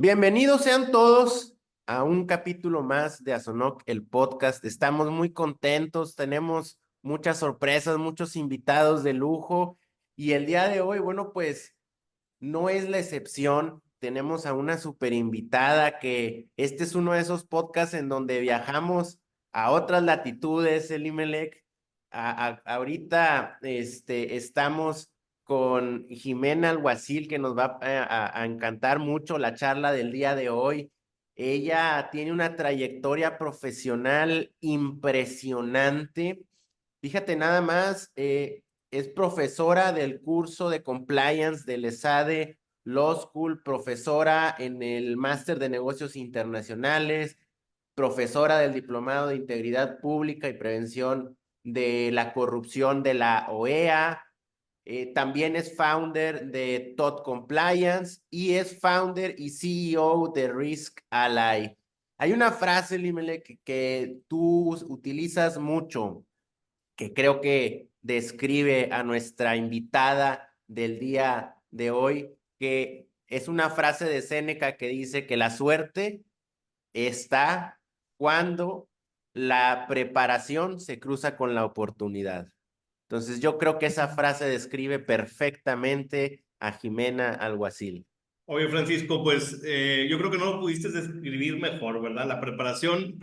Bienvenidos sean todos a un capítulo más de Azonoc, el podcast. Estamos muy contentos, tenemos muchas sorpresas, muchos invitados de lujo y el día de hoy, bueno, pues no es la excepción. Tenemos a una super invitada que este es uno de esos podcasts en donde viajamos a otras latitudes, Elimelech. Ahorita estamos con Jimena Alguacil, que nos va a encantar mucho la charla del día de hoy. Ella tiene una trayectoria profesional impresionante. Fíjate nada más, es profesora del curso de compliance del ESADE Law School, profesora en el Máster de Negocios Internacionales, profesora del Diplomado de Integridad Pública y Prevención de la Corrupción de la OEA. También es founder de Todd Compliance y es founder y CEO de Risk Ally. Hay una frase, Limele, que tú utilizas mucho, que creo que describe a nuestra invitada del día de hoy, que es una frase de Séneca que dice que la suerte está cuando la preparación se cruza con la oportunidad. Entonces yo creo que esa frase describe perfectamente a Jimena Alguacil. Oye, Francisco, pues yo creo que no lo pudiste describir mejor, ¿verdad? La preparación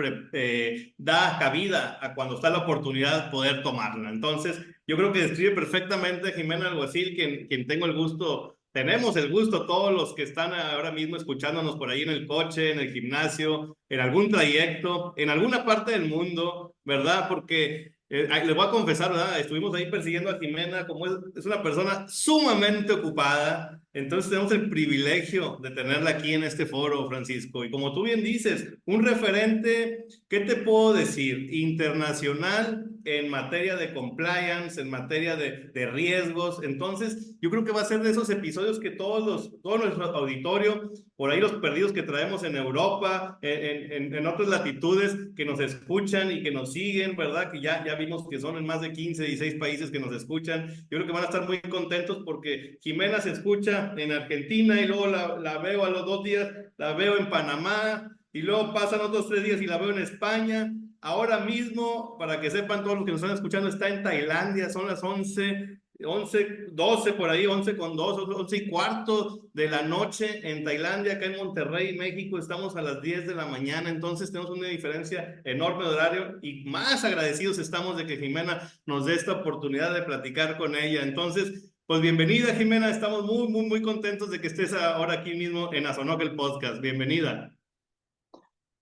da cabida a cuando está la oportunidad de poder tomarla. Entonces, yo creo que describe perfectamente a Jimena Alguacil, quien tengo el gusto, tenemos el gusto todos los que están ahora mismo escuchándonos por ahí en el coche, en el gimnasio, en algún trayecto, en alguna parte del mundo, ¿verdad? Porque les voy a confesar, ¿verdad? Estuvimos ahí persiguiendo a Jimena, como es una persona sumamente ocupada. Entonces tenemos el privilegio de tenerla aquí en este foro, Francisco. Y como tú bien dices, un referente, ¿qué te puedo decir? Internacional en materia de compliance, en materia de riesgos. Entonces, yo creo que va a ser de esos episodios que todo nuestro auditorio, por ahí los perdidos que traemos en Europa, en otras latitudes, que nos escuchan y que nos siguen, ¿verdad? Que ya vimos que son en más de 15, 16 países que nos escuchan. Yo creo que van a estar muy contentos porque Jimena se escucha en Argentina y luego la veo a los 2 días, la veo en Panamá y luego pasan otros 3 días y la veo en España. Ahora mismo, para que sepan todos los que nos están escuchando, está en Tailandia, son las 11:12 por ahí, 11:02, 11:15 de la noche en Tailandia. Acá en Monterrey, México, estamos a las 10 de la mañana. Entonces tenemos una diferencia enorme de horario y más agradecidos estamos de que Jimena nos dé esta oportunidad de platicar con ella. Entonces, pues bienvenida, Jimena. Estamos muy, muy, muy contentos de que estés ahora aquí mismo en Azonoc, el podcast. Bienvenida.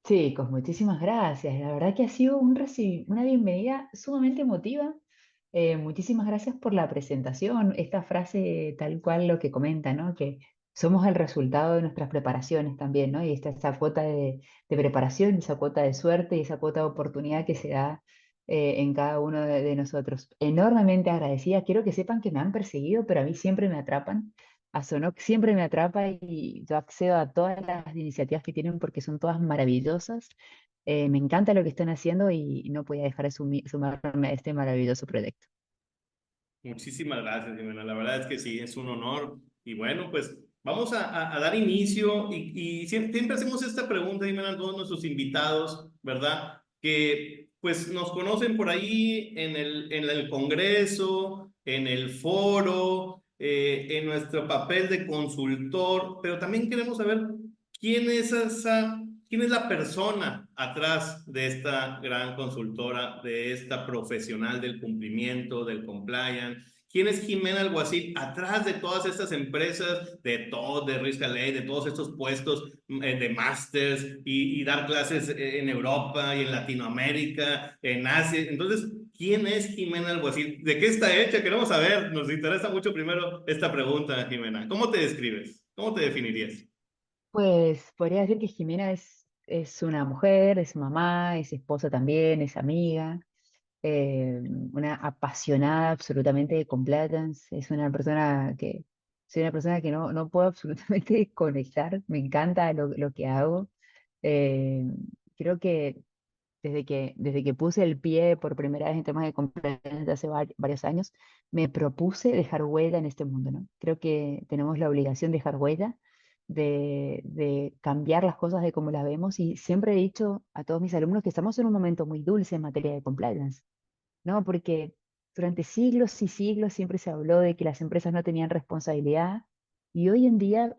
Chicos, muchísimas gracias. La verdad que ha sido una bienvenida sumamente emotiva. Muchísimas gracias por la presentación. Esta frase tal cual lo que comenta, ¿no? Que somos el resultado de nuestras preparaciones también, ¿no? Y esa cuota de preparación, esa cuota de suerte y esa cuota de oportunidad que se da en cada uno de nosotros. Enormemente agradecida. Quiero que sepan que me han perseguido, pero a mí siempre me atrapan. A Sonoc siempre me atrapa y yo accedo a todas las iniciativas que tienen porque son todas maravillosas. Me encanta lo que están haciendo y no podía dejar de sumarme a este maravilloso proyecto. Muchísimas gracias, Jimena. La verdad es que sí, es un honor. Y bueno, pues vamos a dar inicio y siempre hacemos esta pregunta, Jimena, a todos nuestros invitados, ¿verdad? Que pues nos conocen por ahí en el Congreso, en el foro, en nuestro papel de consultor, pero también queremos saber quién es la persona atrás de esta gran consultora, de esta profesional del cumplimiento, del compliance. ¿Quién es Jimena Alguacil atrás de todas estas empresas, de todo, de Risk Alley, de todos estos puestos de másters y dar clases en Europa y en Latinoamérica, en Asia? Entonces, ¿quién es Jimena Alguacil? ¿De qué está hecha? Queremos saber. Nos interesa mucho primero esta pregunta, Jimena. ¿Cómo te describes? ¿Cómo te definirías? Pues podría decir que Jimena es una mujer, es mamá, es esposa también, es amiga, una apasionada absolutamente de compliance. Soy una persona que no puedo absolutamente desconectar. Me encanta lo que hago. Eh, Creo que desde que puse el pie por primera vez en temas de compliance hace varios años, me propuse dejar huella en este mundo, ¿no? Creo que tenemos la obligación de dejar huella de cambiar las cosas de cómo las vemos. Y siempre he dicho a todos mis alumnos que estamos en un momento muy dulce en materia de compliance, ¿no? Porque durante siglos y siglos siempre se habló de que las empresas no tenían responsabilidad y hoy en día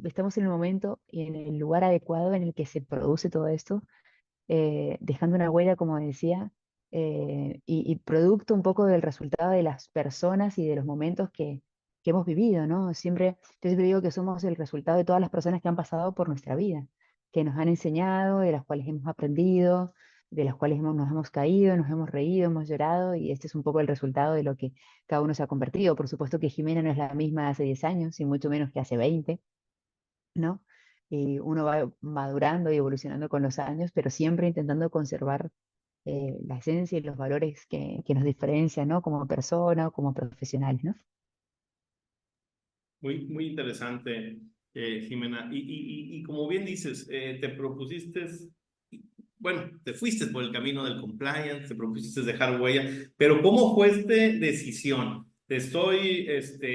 estamos en el momento y en el lugar adecuado en el que se produce todo esto, dejando una huella, como decía, y producto un poco del resultado de las personas y de los momentos que hemos vivido, ¿no? Yo siempre digo que somos el resultado de todas las personas que han pasado por nuestra vida, que nos han enseñado, de las cuales hemos aprendido, de las cuales nos hemos caído, nos hemos reído, hemos llorado, y este es un poco el resultado de lo que cada uno se ha convertido. Por supuesto que Jimena no es la misma de hace 10 años, y mucho menos que hace 20, ¿no? Y uno va madurando y evolucionando con los años, pero siempre intentando conservar la esencia y los valores que nos diferencian, ¿no? Como persona o como profesionales, ¿no? Muy interesante, Jimena. Y como bien dices, te propusiste, bueno, te fuiste por el camino del compliance, te propusiste dejar huella, pero ¿cómo fue esta decisión? Estoy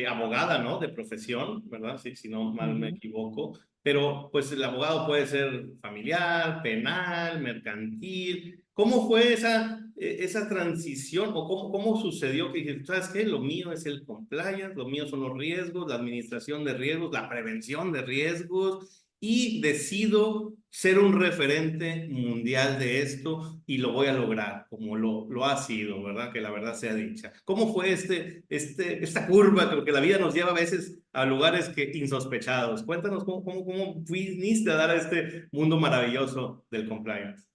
abogada, ¿no? De profesión, ¿verdad? Si no mal me Ujú. equivoco, pero pues el abogado puede ser familiar, penal, mercantil. ¿Cómo fue esa transición o cómo sucedió que dijiste, ¿sabes qué? Lo mío es el compliance, lo mío son los riesgos, la administración de riesgos, la prevención de riesgos y decido ser un referente mundial de esto y lo voy a lograr, como lo ha sido, ¿verdad? Que la verdad sea dicha. ¿Cómo fue esta curva? Creo que la vida nos lleva a veces a lugares insospechados. Cuéntanos cómo viniste a dar a este mundo maravilloso del compliance.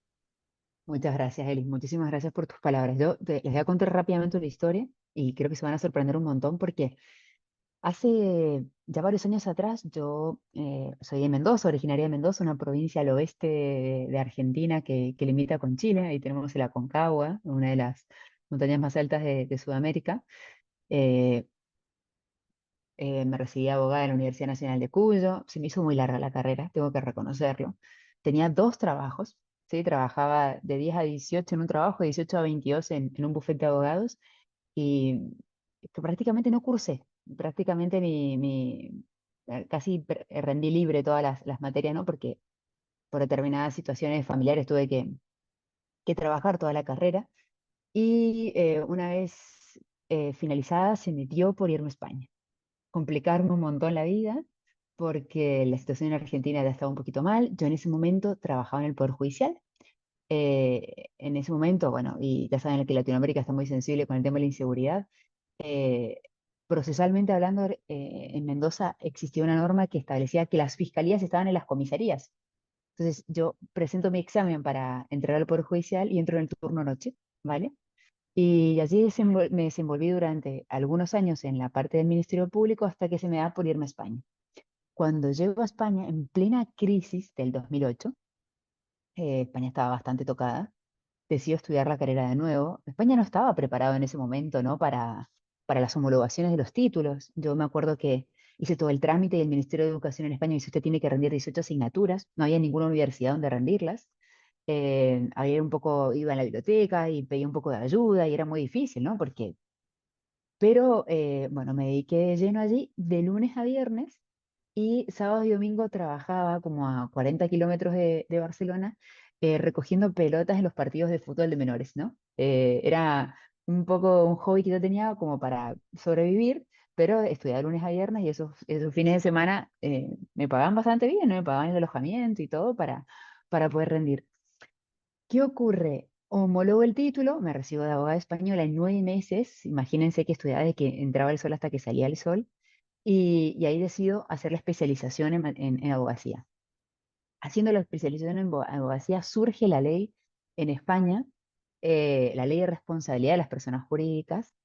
Muchas gracias, Elis. Muchísimas gracias por tus palabras. Les voy a contar rápidamente una historia y creo que se van a sorprender un montón porque hace ya varios años atrás yo soy de Mendoza, originaria de Mendoza, una provincia al oeste de Argentina que limita con Chile. Ahí tenemos el Aconcagua, una de las montañas más altas de Sudamérica. Eh, Me recibí de abogada en la Universidad Nacional de Cuyo. Se me hizo muy larga la carrera, tengo que reconocerlo. Tenía dos trabajos, ¿sí? Trabajaba de 10 a 18 en un trabajo, de 18 a 22 en un bufete de abogados, y que prácticamente no cursé. Prácticamente casi rendí libre todas las materias, ¿no? Porque por determinadas situaciones familiares tuve que trabajar toda la carrera. Y una vez finalizada, se me dio por irme a España, complicarme un montón la vida, porque la situación en Argentina ya estaba un poquito mal. Yo en ese momento trabajaba en el Poder Judicial. En ese momento, bueno, y ya saben que Latinoamérica está muy sensible con el tema de la inseguridad. eh, Procesalmente hablando, en Mendoza existía una norma que establecía que las fiscalías estaban en las comisarías. Entonces yo presento mi examen para entrar al Poder Judicial y entro en el turno noche, ¿vale? Y allí me desenvolví durante algunos años en la parte del Ministerio Público hasta que se me da por irme a España. Cuando llego a España, en plena crisis del 2008, España estaba bastante tocada, decido estudiar la carrera de nuevo. España no estaba preparado en ese momento, ¿no? Para las homologaciones de los títulos. Yo me acuerdo que hice todo el trámite y el Ministerio de Educación en España me dice, usted tiene que rendir 18 asignaturas. No había ninguna universidad donde rendirlas. Había un poco, iba a la biblioteca y pedía un poco de ayuda y era muy difícil, ¿no? Pero bueno, me dediqué de lleno allí de lunes a viernes, y sábado y domingo trabajaba como a 40 kilómetros de Barcelona, recogiendo pelotas en los partidos de fútbol de menores, ¿no? Era un poco un hobby que yo tenía como para sobrevivir, pero estudiaba de lunes a viernes y esos fines de semana me pagaban bastante bien, ¿no? Me pagaban el alojamiento y todo para poder rendir. ¿Qué ocurre? Homologo el título, me recibo de abogada española en 9 meses. Imagínense que estudiaba de que entraba el sol hasta que salía el sol, y ahí decido hacer la especialización en abogacía. Haciendo la especialización en abogacía surge la ley en España, la ley de responsabilidad de las personas jurídicas,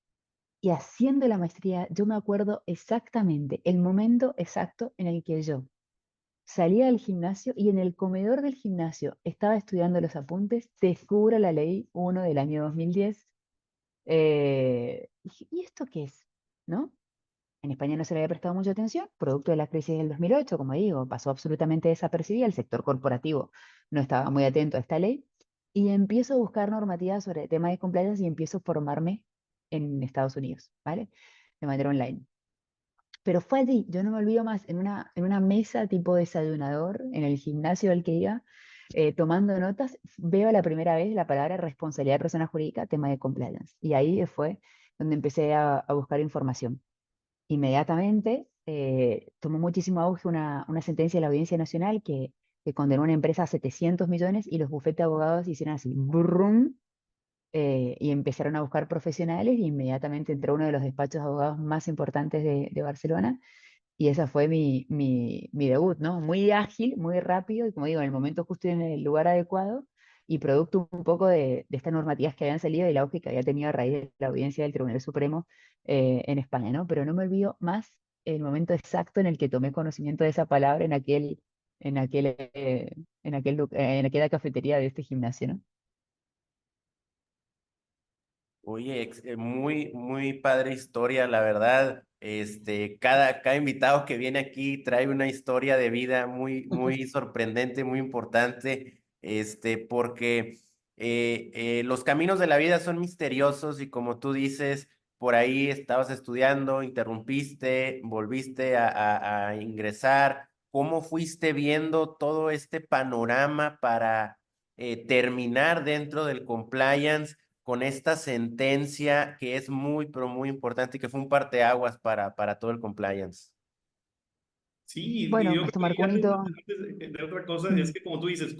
y haciendo la maestría yo me acuerdo exactamente el momento exacto en el que yo salía del gimnasio y en el comedor del gimnasio estaba estudiando los apuntes, descubro la ley 1 del año 2010. Dije, ¿y esto qué es? ¿No? En España no se le había prestado mucha atención, producto de la crisis del 2008, como digo, pasó absolutamente desapercibida, el sector corporativo no estaba muy atento a esta ley, y empiezo a buscar normativas sobre el tema de compliance y empiezo a formarme en Estados Unidos, ¿vale? De manera online. Pero fue allí, yo no me olvido más, en una mesa tipo desayunador, en el gimnasio al que iba, tomando notas, veo la primera vez la palabra responsabilidad de persona jurídica, tema de compliance. Y ahí fue donde empecé a buscar información. Inmediatamente tomó muchísimo auge una sentencia de la Audiencia Nacional que condenó a una empresa a 700 millones y los bufetes de abogados hicieron así, brum, y empezaron a buscar profesionales y inmediatamente entró uno de los despachos de abogados más importantes de Barcelona y esa fue mi debut, ¿no? Muy ágil, muy rápido y como digo, en el momento justo y en el lugar adecuado y producto un poco de estas normativas que habían salido y la auge que había tenido a raíz de la audiencia del Tribunal Supremo en España, ¿no? Pero no me olvido más el momento exacto en el que tomé conocimiento de esa palabra en aquella cafetería de este gimnasio, ¿no? Oye, muy, muy padre historia, la verdad. Cada invitado que viene aquí trae una historia de vida muy, muy sorprendente, muy importante, porque los caminos de la vida son misteriosos y como tú dices, por ahí estabas estudiando, interrumpiste, volviste a ingresar. ¿Cómo fuiste viendo todo este panorama para terminar dentro del compliance con esta sentencia que es muy, pero muy importante y que fue un parteaguas para todo el compliance? Sí, y Bueno, yo creo esto que marcó y un hito. antes de otra cosa, es Mm, que como tú dices,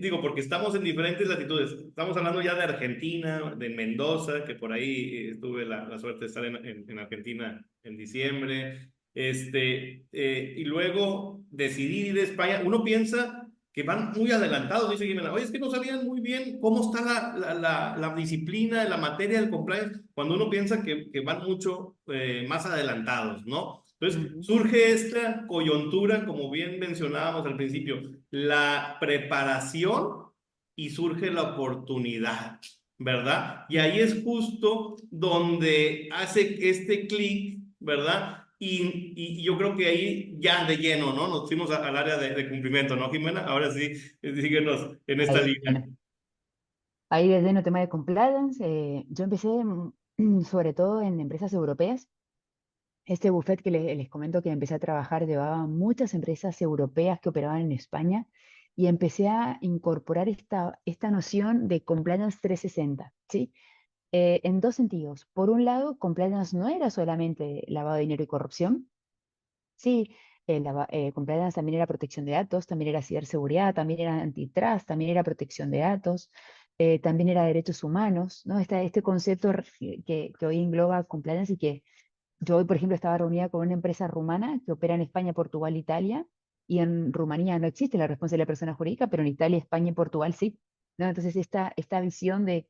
digo, porque estamos en diferentes latitudes, estamos hablando ya de Argentina, de Mendoza, que por ahí tuve la suerte de estar en Argentina en diciembre, y luego decidí ir a España. Uno piensa que van muy adelantados, dice Jimena, oye, es que no sabían muy bien cómo está la disciplina, la materia del compliance, cuando uno piensa que van mucho más adelantados, ¿no? Entonces, ujú, surge esta coyuntura, como bien mencionábamos al principio, la preparación y surge la oportunidad, ¿verdad? Y ahí ujú. es justo donde hace este clic, ¿verdad? Y yo creo que ahí ya de lleno, ¿no? Nos fuimos al área de cumplimiento, ¿no, Jimena? Ahora sí, síguenos en esta Ahí, línea. ahí de lleno tema de compliance. Yo empecé sobre todo en empresas europeas. Este buffet que les comento que empecé a trabajar llevaba muchas empresas europeas que operaban en España y empecé a incorporar esta noción de compliance 360, ¿sí? En dos sentidos. Por un lado, compliance no era solamente lavado de dinero y corrupción, sí, compliance también era protección de datos, también era ciberseguridad, también era antitrust, también era protección de datos, también era derechos humanos, ¿no? Este concepto que hoy engloba compliance y que yo hoy, por ejemplo, estaba reunida con una empresa rumana que opera en España, Portugal, Italia, y en Rumanía no existe la responsabilidad de persona jurídica, pero en Italia, España y Portugal sí, ¿no? Entonces, esta visión de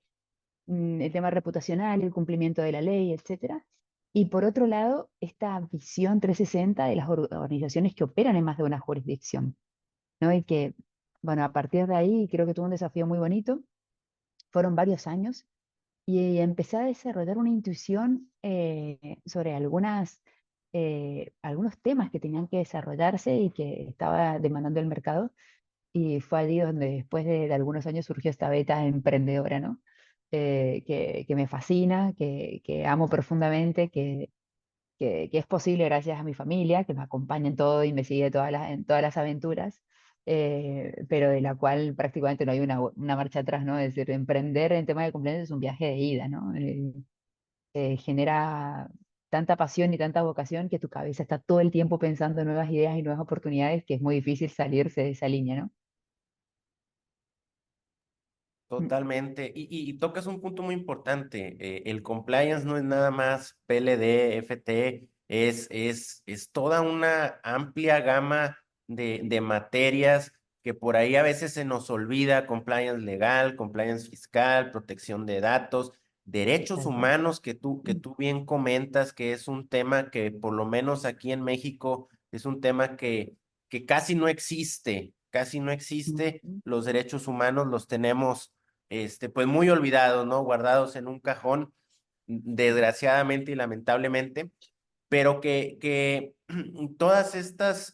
el tema reputacional, el cumplimiento de la ley, etcétera. Y por otro lado, esta visión 360 de las organizaciones que operan en más de una jurisdicción, ¿no? Y que, bueno, a partir de ahí creo que tuvo un desafío muy bonito. Fueron varios años y empecé a desarrollar una intuición sobre algunos temas que tenían que desarrollarse y que estaba demandando el mercado. Y fue allí donde después de algunos años surgió esta beta emprendedora, ¿no? Que me fascina, que amo profundamente, que es posible gracias a mi familia, que me acompaña en todo y me sigue en todas las aventuras, pero de la cual prácticamente no hay una marcha atrás, ¿no? Es decir, emprender en tema de cumpleaños es un viaje de ida, ¿no? Genera tanta pasión y tanta vocación que tu cabeza está todo el tiempo pensando en nuevas ideas y nuevas oportunidades que es muy difícil salirse de esa línea, ¿no? Mm, Totalmente. Y tocas un punto muy importante. El compliance no es nada más PLD, FT, es toda una amplia gama de materias que por ahí a veces se nos olvida: compliance legal, compliance fiscal, protección de datos, derechos tal cual. humanos, que tú bien comentas, que es un tema que por lo menos aquí en México es un tema que casi no existe. Mm, Los derechos humanos los tenemos pues muy olvidados, ¿no? Guardados en un cajón, desgraciadamente y lamentablemente, pero que todas estas,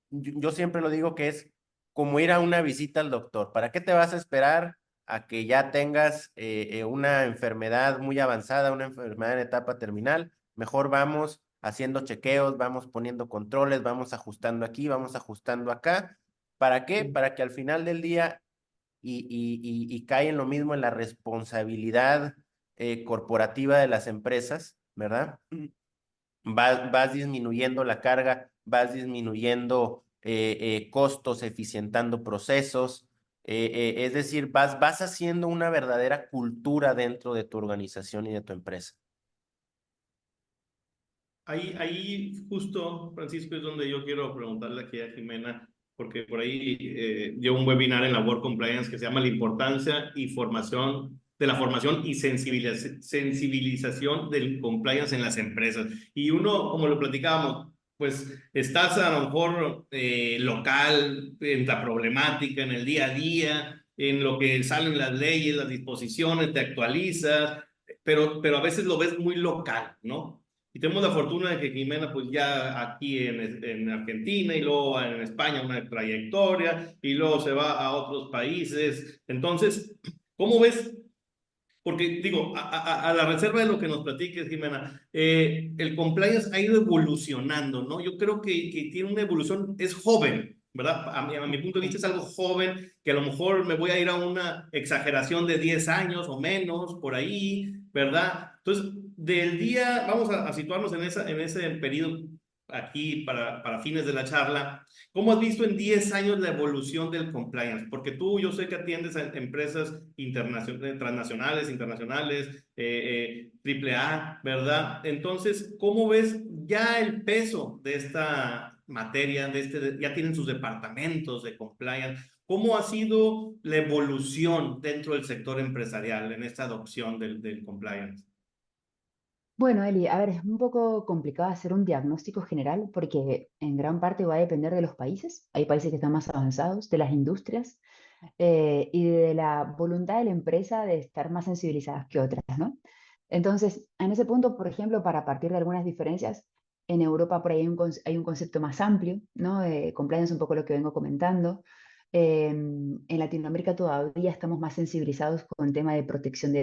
yo siempre lo digo que es como ir a una visita al doctor. ¿Para qué te vas a esperar a que ya tengas una enfermedad muy avanzada, una enfermedad en etapa terminal? mejor vamos haciendo chequeos, vamos poniendo controles, vamos ajustando aquí, vamos ajustando acá. ¿Para qué? Sí. Para que al final del día, y cae en lo mismo en la responsabilidad corporativa de las empresas, ¿verdad? Vas disminuyendo la carga, vas disminuyendo costos, eficientando procesos, es decir, vas haciendo una verdadera cultura dentro de tu organización y de tu empresa. Ahí justo, Francisco, es donde yo quiero preguntarle aquí a Jimena, porque por ahí dio un webinar en la Work Compliance que se llama La importancia y formación de la formación y sensibilización del compliance en las empresas. Y uno, como lo platicábamos, pues estás a lo mejor local, en la problemática, en el día a día, en lo que salen las leyes, las disposiciones, te actualizas, pero a veces lo ves muy local, ¿no? Y tenemos la fortuna de que Jimena, pues ya aquí en Argentina y luego en España una trayectoria y luego se va a otros países. Entonces, ¿cómo ves? Porque digo, a la reserva de lo que nos platiques, Jimena, el compliance ha ido evolucionando, ¿no? Yo creo que tiene una evolución, es joven, ¿verdad? A mi punto de vista es algo joven, que a lo mejor me voy a ir a una exageración de 10 años o menos, por ahí, ¿verdad? Entonces, del día, vamos a situarnos en ese periodo aquí para fines de la charla. ¿Cómo has visto en 10 años la evolución del compliance? Porque tú, yo sé que atiendes a empresas transnacionales, internacionales, triple A, ¿verdad? Entonces, ¿cómo ves ya el peso de esta materia, ya tienen sus departamentos de compliance? ¿Cómo ha sido la evolución dentro del sector empresarial en esta adopción del compliance? Bueno, Eli, a ver, es un poco complicado hacer un diagnóstico general porque en gran parte va a depender de los países. Hay países que están más avanzados, de las industrias y de la voluntad de la empresa de estar más sensibilizadas que otras, ¿no? Entonces, en ese punto, por ejemplo, para partir de algunas diferencias, en Europa por ahí hay un concepto más amplio, ¿no? Compliance, un poco lo que vengo comentando. En Latinoamérica todavía estamos más sensibilizados con el tema de protección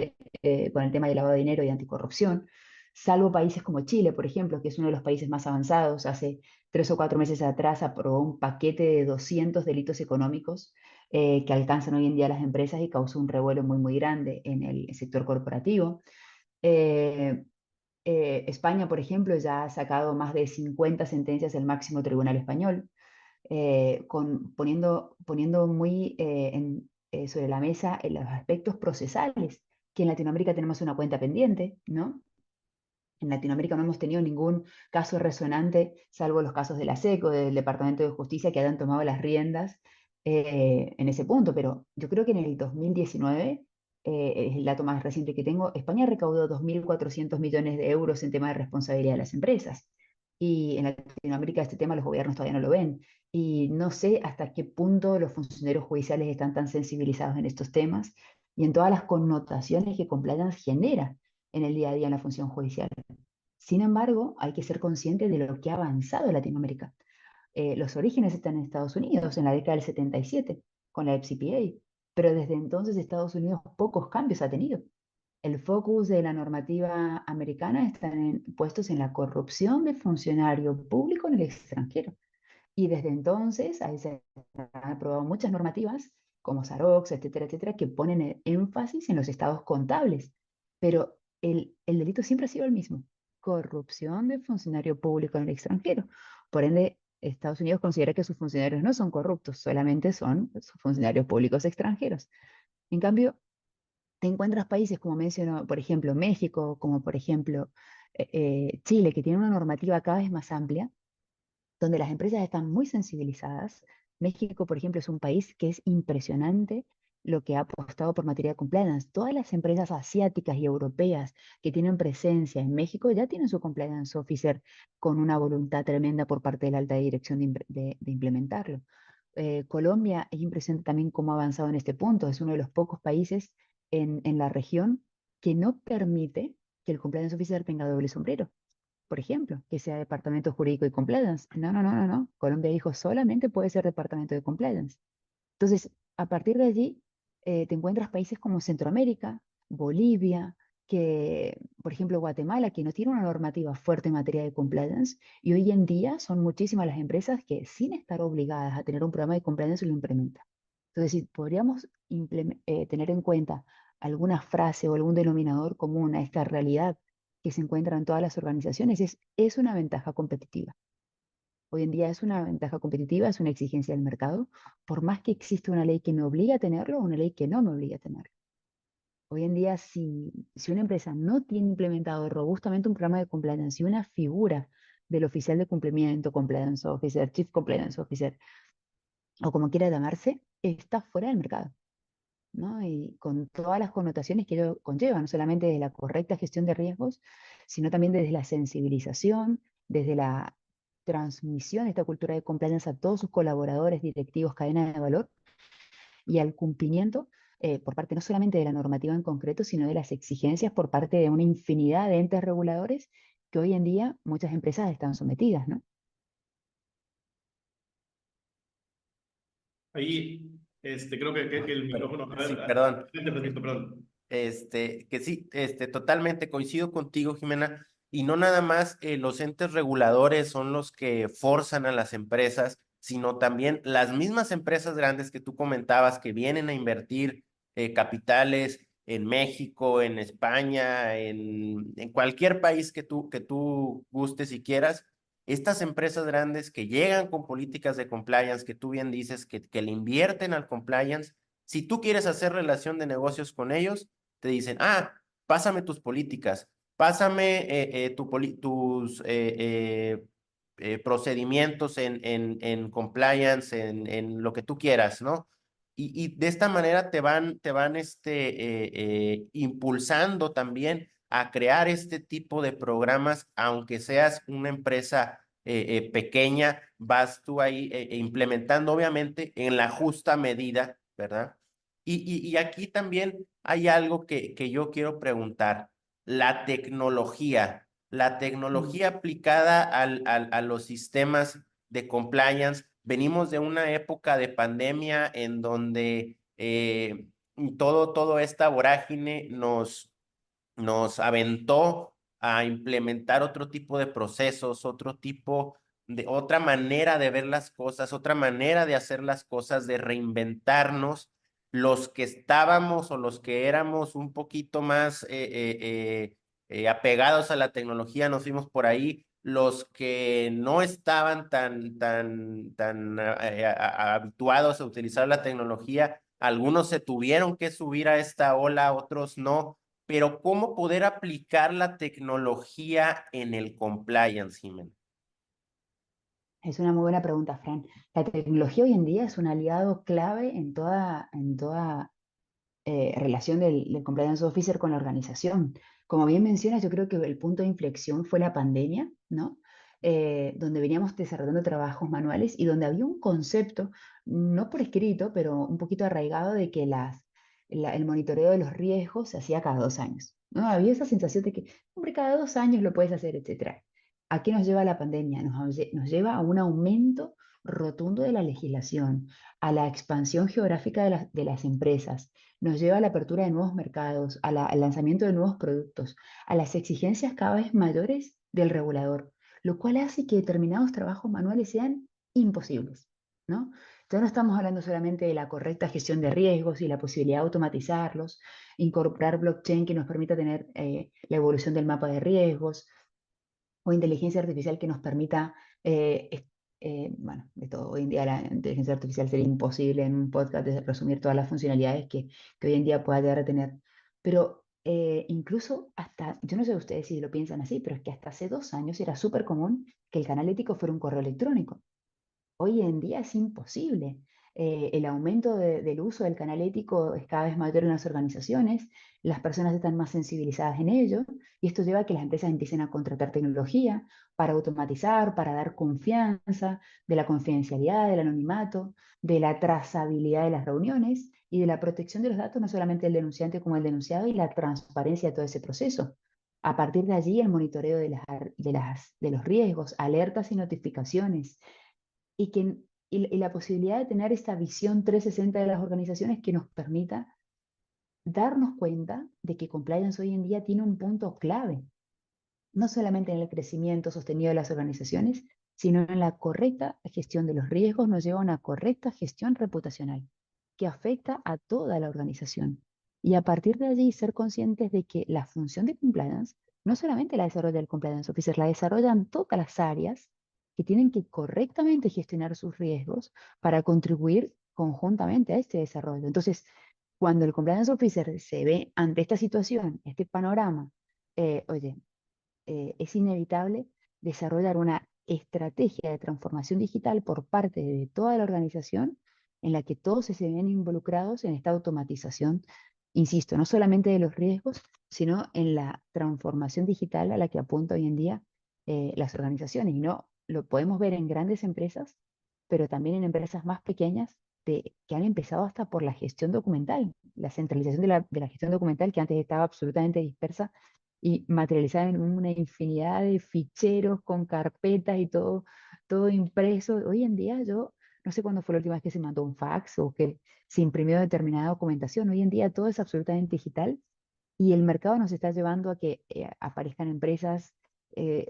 con el tema de lavado de dinero y anticorrupción, salvo países como Chile, por ejemplo, que es uno de los países más avanzados. Hace 3 o 4 meses atrás aprobó un paquete de 200 delitos económicos que alcanzan hoy en día las empresas y causó un revuelo muy, muy grande en el sector corporativo. Eh, España, por ejemplo, ya ha sacado más de 50 sentencias del máximo tribunal español, poniendo muy sobre la mesa los aspectos procesales, que en Latinoamérica tenemos una cuenta pendiente, ¿no? En Latinoamérica no hemos tenido ningún caso resonante, salvo los casos de la SECO, del Departamento de Justicia, que hayan tomado las riendas en ese punto. Pero yo creo que en el 2019, es el dato más reciente que tengo, España recaudó 2.400 millones de euros en tema de responsabilidad de las empresas. Y en Latinoamérica este tema los gobiernos todavía no lo ven. Y no sé hasta qué punto los funcionarios judiciales están tan sensibilizados en estos temas y en todas las connotaciones que compliance genera en el día a día en la función judicial. Sin embargo, hay que ser consciente de lo que ha avanzado Latinoamérica. Los orígenes están en Estados Unidos, en la década del 77, con la FCPA, pero desde entonces Estados Unidos pocos cambios ha tenido. El focus de la normativa americana está puestos en la corrupción de funcionario público en el extranjero. Y desde entonces ahí se han aprobado muchas normativas, como SAROX, etcétera, etcétera, que ponen el énfasis en los estados contables. Pero el delito siempre ha sido el mismo: corrupción de funcionario público en el extranjero. Por ende, Estados Unidos considera que sus funcionarios no son corruptos, solamente son sus funcionarios públicos extranjeros. En cambio, te encuentras países como mencionó, por ejemplo, México, como por ejemplo Chile, que tiene una normativa cada vez más amplia, donde las empresas están muy sensibilizadas. México, por ejemplo, es un país que es impresionante lo que ha apostado por materia de compliance. Todas las empresas asiáticas y europeas que tienen presencia en México ya tienen su compliance officer con una voluntad tremenda por parte de la alta dirección de implementarlo. Colombia es impresionante también cómo ha avanzado en este punto. Es uno de los pocos países en la región que no permite que el compliance officer tenga doble sombrero, por ejemplo, que sea departamento jurídico y compliance. No, no, no, no, no. Colombia dijo solamente puede ser departamento de compliance. Entonces, a partir de allí, te encuentras países como Centroamérica, Bolivia, que, por ejemplo, Guatemala, que no tiene una normativa fuerte en materia de compliance, y hoy en día son muchísimas las empresas que sin estar obligadas a tener un programa de compliance lo implementan. Entonces, si podríamos tener en cuenta alguna frase o algún denominador común a esta realidad que se encuentra en todas las organizaciones, es una ventaja competitiva. Hoy en día es una ventaja competitiva, es una exigencia del mercado, por más que existe una ley que me obliga a tenerlo o una ley que no me obliga a tenerlo. Hoy en día, si una empresa no tiene implementado robustamente un programa de compliance y una figura del oficial de cumplimiento, compliance officer, chief compliance officer, o como quiera llamarse, está fuera del mercado, ¿no? Y con todas las connotaciones que ello conlleva, no solamente de la correcta gestión de riesgos, sino también desde la sensibilización, desde la transmisión de esta cultura de compliance a todos sus colaboradores, directivos, cadena de valor, y al cumplimiento por parte no solamente de la normativa en concreto, sino de las exigencias por parte de una infinidad de entes reguladores que hoy en día muchas empresas están sometidas, ¿no? Ahí, creo que el micrófono. Sí, perdón. Perdón. Que sí, totalmente coincido contigo, Jimena, y no nada más los entes reguladores son los que forzan a las empresas, sino también las mismas empresas grandes que tú comentabas que vienen a invertir capitales en México, en España, en cualquier país que tú gustes y quieras. Estas empresas grandes que llegan con políticas de compliance, que tú bien dices, que le invierten al compliance, si tú quieres hacer relación de negocios con ellos, te dicen, pásame tus políticas, pásame tus procedimientos en compliance, en lo que tú quieras, ¿no? Y de esta manera te van impulsando también a crear este tipo de programas, aunque seas una empresa pequeña, vas tú ahí implementando, obviamente, en la justa medida, ¿verdad? Y aquí también hay algo que yo quiero preguntar. La Mm. tecnología aplicada a los sistemas de compliance. Venimos de una época de pandemia en donde toda esta vorágine nos aventó a implementar otro tipo de procesos, otra manera de ver las cosas, otra manera de hacer las cosas, de reinventarnos. Los que estábamos o los que éramos un poquito más apegados a la tecnología, nos fuimos por ahí. Los que no estaban tan habituados a utilizar la tecnología, algunos se tuvieron que subir a esta ola, otros no, pero ¿cómo poder aplicar la tecnología en el compliance, Jimena? Es una muy buena pregunta, Fran. La tecnología hoy en día es un aliado clave en toda relación del compliance officer con la organización. Como bien mencionas, yo creo que el punto de inflexión fue la pandemia, ¿no? Donde veníamos desarrollando trabajos manuales y donde había un concepto, no por escrito, pero un poquito arraigado de que el monitoreo de los riesgos se hacía cada 2 años, ¿no? Había esa sensación de que, hombre, cada 2 años lo puedes hacer, etcétera. ¿A qué nos lleva la pandemia? Nos lleva a un aumento rotundo de la legislación, a la expansión geográfica de las empresas, nos lleva a la apertura de nuevos mercados, al lanzamiento de nuevos productos, a las exigencias cada vez mayores del regulador, lo cual hace que determinados trabajos manuales sean imposibles, ¿no? Ya no estamos hablando solamente de la correcta gestión de riesgos y la posibilidad de automatizarlos, incorporar blockchain que nos permita tener la evolución del mapa de riesgos, o inteligencia artificial que nos permita, bueno, de todo. Hoy en día la inteligencia artificial sería imposible en un podcast de resumir todas las funcionalidades que hoy en día pueda llegar a tener. Pero incluso hasta, yo no sé ustedes si lo piensan así, pero es que hasta hace 2 años era súper común que el canal ético fuera un correo electrónico. Hoy en día es imposible. El aumento del uso del canal ético es cada vez mayor en las organizaciones, las personas están más sensibilizadas en ello y esto lleva a que las empresas empiecen a contratar tecnología para automatizar, para dar confianza de la confidencialidad, del anonimato, de la trazabilidad de las reuniones y de la protección de los datos, no solamente del denunciante como el denunciado, y la transparencia de todo ese proceso. A partir de allí, el monitoreo de los riesgos, alertas y notificaciones y, y la posibilidad de tener esta visión 360 de las organizaciones que nos permita darnos cuenta de que compliance hoy en día tiene un punto clave, no solamente en el crecimiento sostenido de las organizaciones, sino en la correcta gestión de los riesgos, nos lleva a una correcta gestión reputacional que afecta a toda la organización. Y a partir de allí ser conscientes de que la función de compliance no solamente la desarrolla el compliance officer, la desarrollan todas las áreas que tienen que correctamente gestionar sus riesgos para contribuir conjuntamente a este desarrollo. Entonces, cuando el compliance officer se ve ante esta situación, este panorama, oye, es inevitable desarrollar una estrategia de transformación digital por parte de toda la organización en la que todos se ven involucrados en esta automatización, insisto, no solamente de los riesgos, sino en la transformación digital a la que apunta hoy en día las organizaciones. Y no lo podemos ver en grandes empresas, pero también en empresas más pequeñas que han empezado hasta por la gestión documental, la centralización de la gestión documental que antes estaba absolutamente dispersa y materializada en una infinidad de ficheros con carpetas y todo, todo impreso. Hoy en día yo no sé cuándo fue la última vez que se mandó un fax o que se imprimió determinada documentación. Hoy en día todo es absolutamente digital y el mercado nos está llevando a que aparezcan empresas, eh,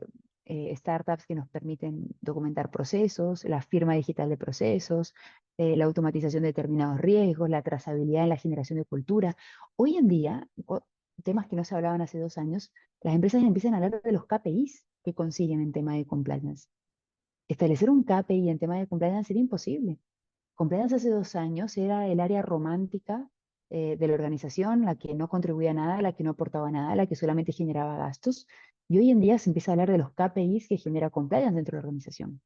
startups que nos permiten documentar procesos, la firma digital de procesos, la automatización de determinados riesgos, la trazabilidad en la generación de cultura. Hoy en día, temas que no se hablaban hace 2 años, las empresas empiezan a hablar de los KPIs que consiguen en tema de compliance. Establecer un KPI en tema de compliance era imposible. Compliance hace 2 años era el área romántica de la organización, la que no contribuía a nada, la que no aportaba nada, la que solamente generaba gastos. Y hoy en día se empieza a hablar de los KPIs que genera compliance dentro de la organización.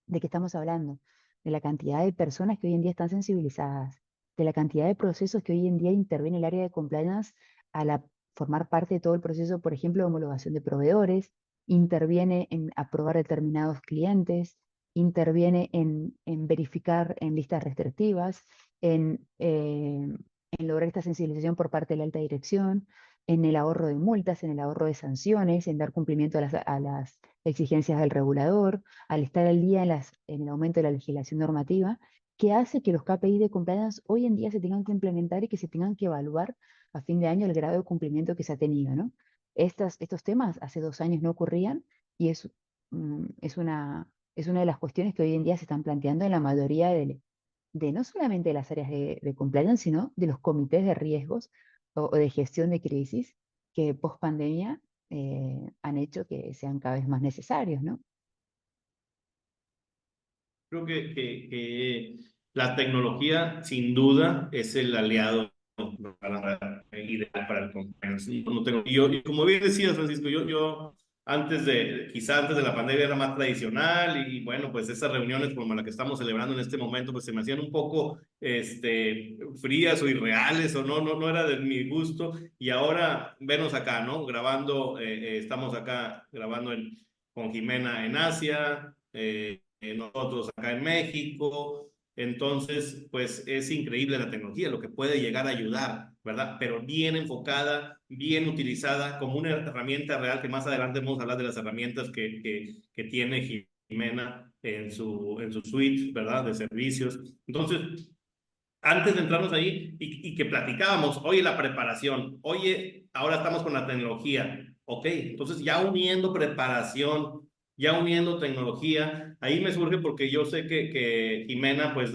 ¿De qué estamos hablando? De la cantidad de personas que hoy en día están sensibilizadas, de la cantidad de procesos que hoy en día interviene el área de compliance al formar parte de todo el proceso, por ejemplo, de homologación de proveedores, interviene en aprobar determinados clientes, interviene en verificar en listas restrictivas, en lograr esta sensibilización por parte de la alta dirección, en el ahorro de multas, en el ahorro de sanciones, en dar cumplimiento a las exigencias del regulador, al estar al día en el aumento de la legislación normativa, que hace que los KPI de compliance hoy en día se tengan que implementar y que se tengan que evaluar a fin de año el grado de cumplimiento que se ha tenido, ¿no? Estos temas hace 2 años no ocurrían y es una de las cuestiones que hoy en día se están planteando en la mayoría de no solamente de las áreas de compliance, sino de los comités de riesgos o de gestión de crisis que post pandemia han hecho que sean cada vez más necesarios, ¿no? Creo que la tecnología, sin duda, es el aliado ideal para el compliance. Y como bien decías, Francisco, yo quizá antes de la pandemia era más tradicional y bueno, pues esas reuniones como la que estamos celebrando en este momento, pues se me hacían un poco frías o irreales o no era de mi gusto. Y ahora venos acá, ¿no? Grabando, estamos acá grabando con Jimena en Asia, nosotros acá en México. Entonces, pues es increíble la tecnología, lo que puede llegar a ayudar, ¿verdad? Pero bien enfocada, bien utilizada, como una herramienta real, que más adelante vamos a hablar de las herramientas que tiene Jimena en su suite, ¿verdad? De servicios. Entonces, antes de entrarnos ahí y que platicábamos, oye, la preparación, oye, ahora estamos con la tecnología, ok, entonces ya uniendo preparación, ya uniendo tecnología, ahí me surge porque yo sé que Jimena pues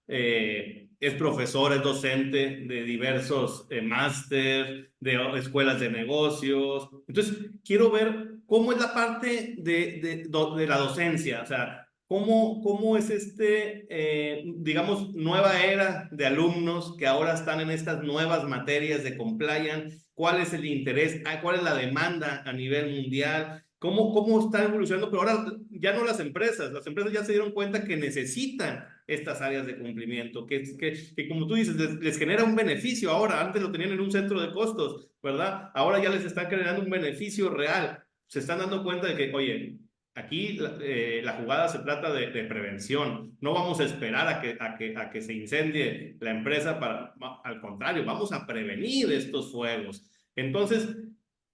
es profesora, es docente de diversos máster, de escuelas de negocios, entonces quiero ver cómo es la parte de la docencia, o sea, ¿cómo es digamos, nueva era de alumnos que ahora están en estas nuevas materias de compliance? ¿Cuál es el interés? ¿Cuál es la demanda a nivel mundial? ¿Cómo está evolucionando? Pero ahora ya no las empresas ya se dieron cuenta que necesitan estas áreas de cumplimiento, que como tú dices, les genera un beneficio ahora. Antes lo tenían en un centro de costos, ¿verdad? Ahora ya les está generando un beneficio real. Se están dando cuenta de que, oye, aquí la jugada se trata de prevención. No vamos a esperar a que se incendie la empresa al contrario, vamos a prevenir estos fuegos. Entonces,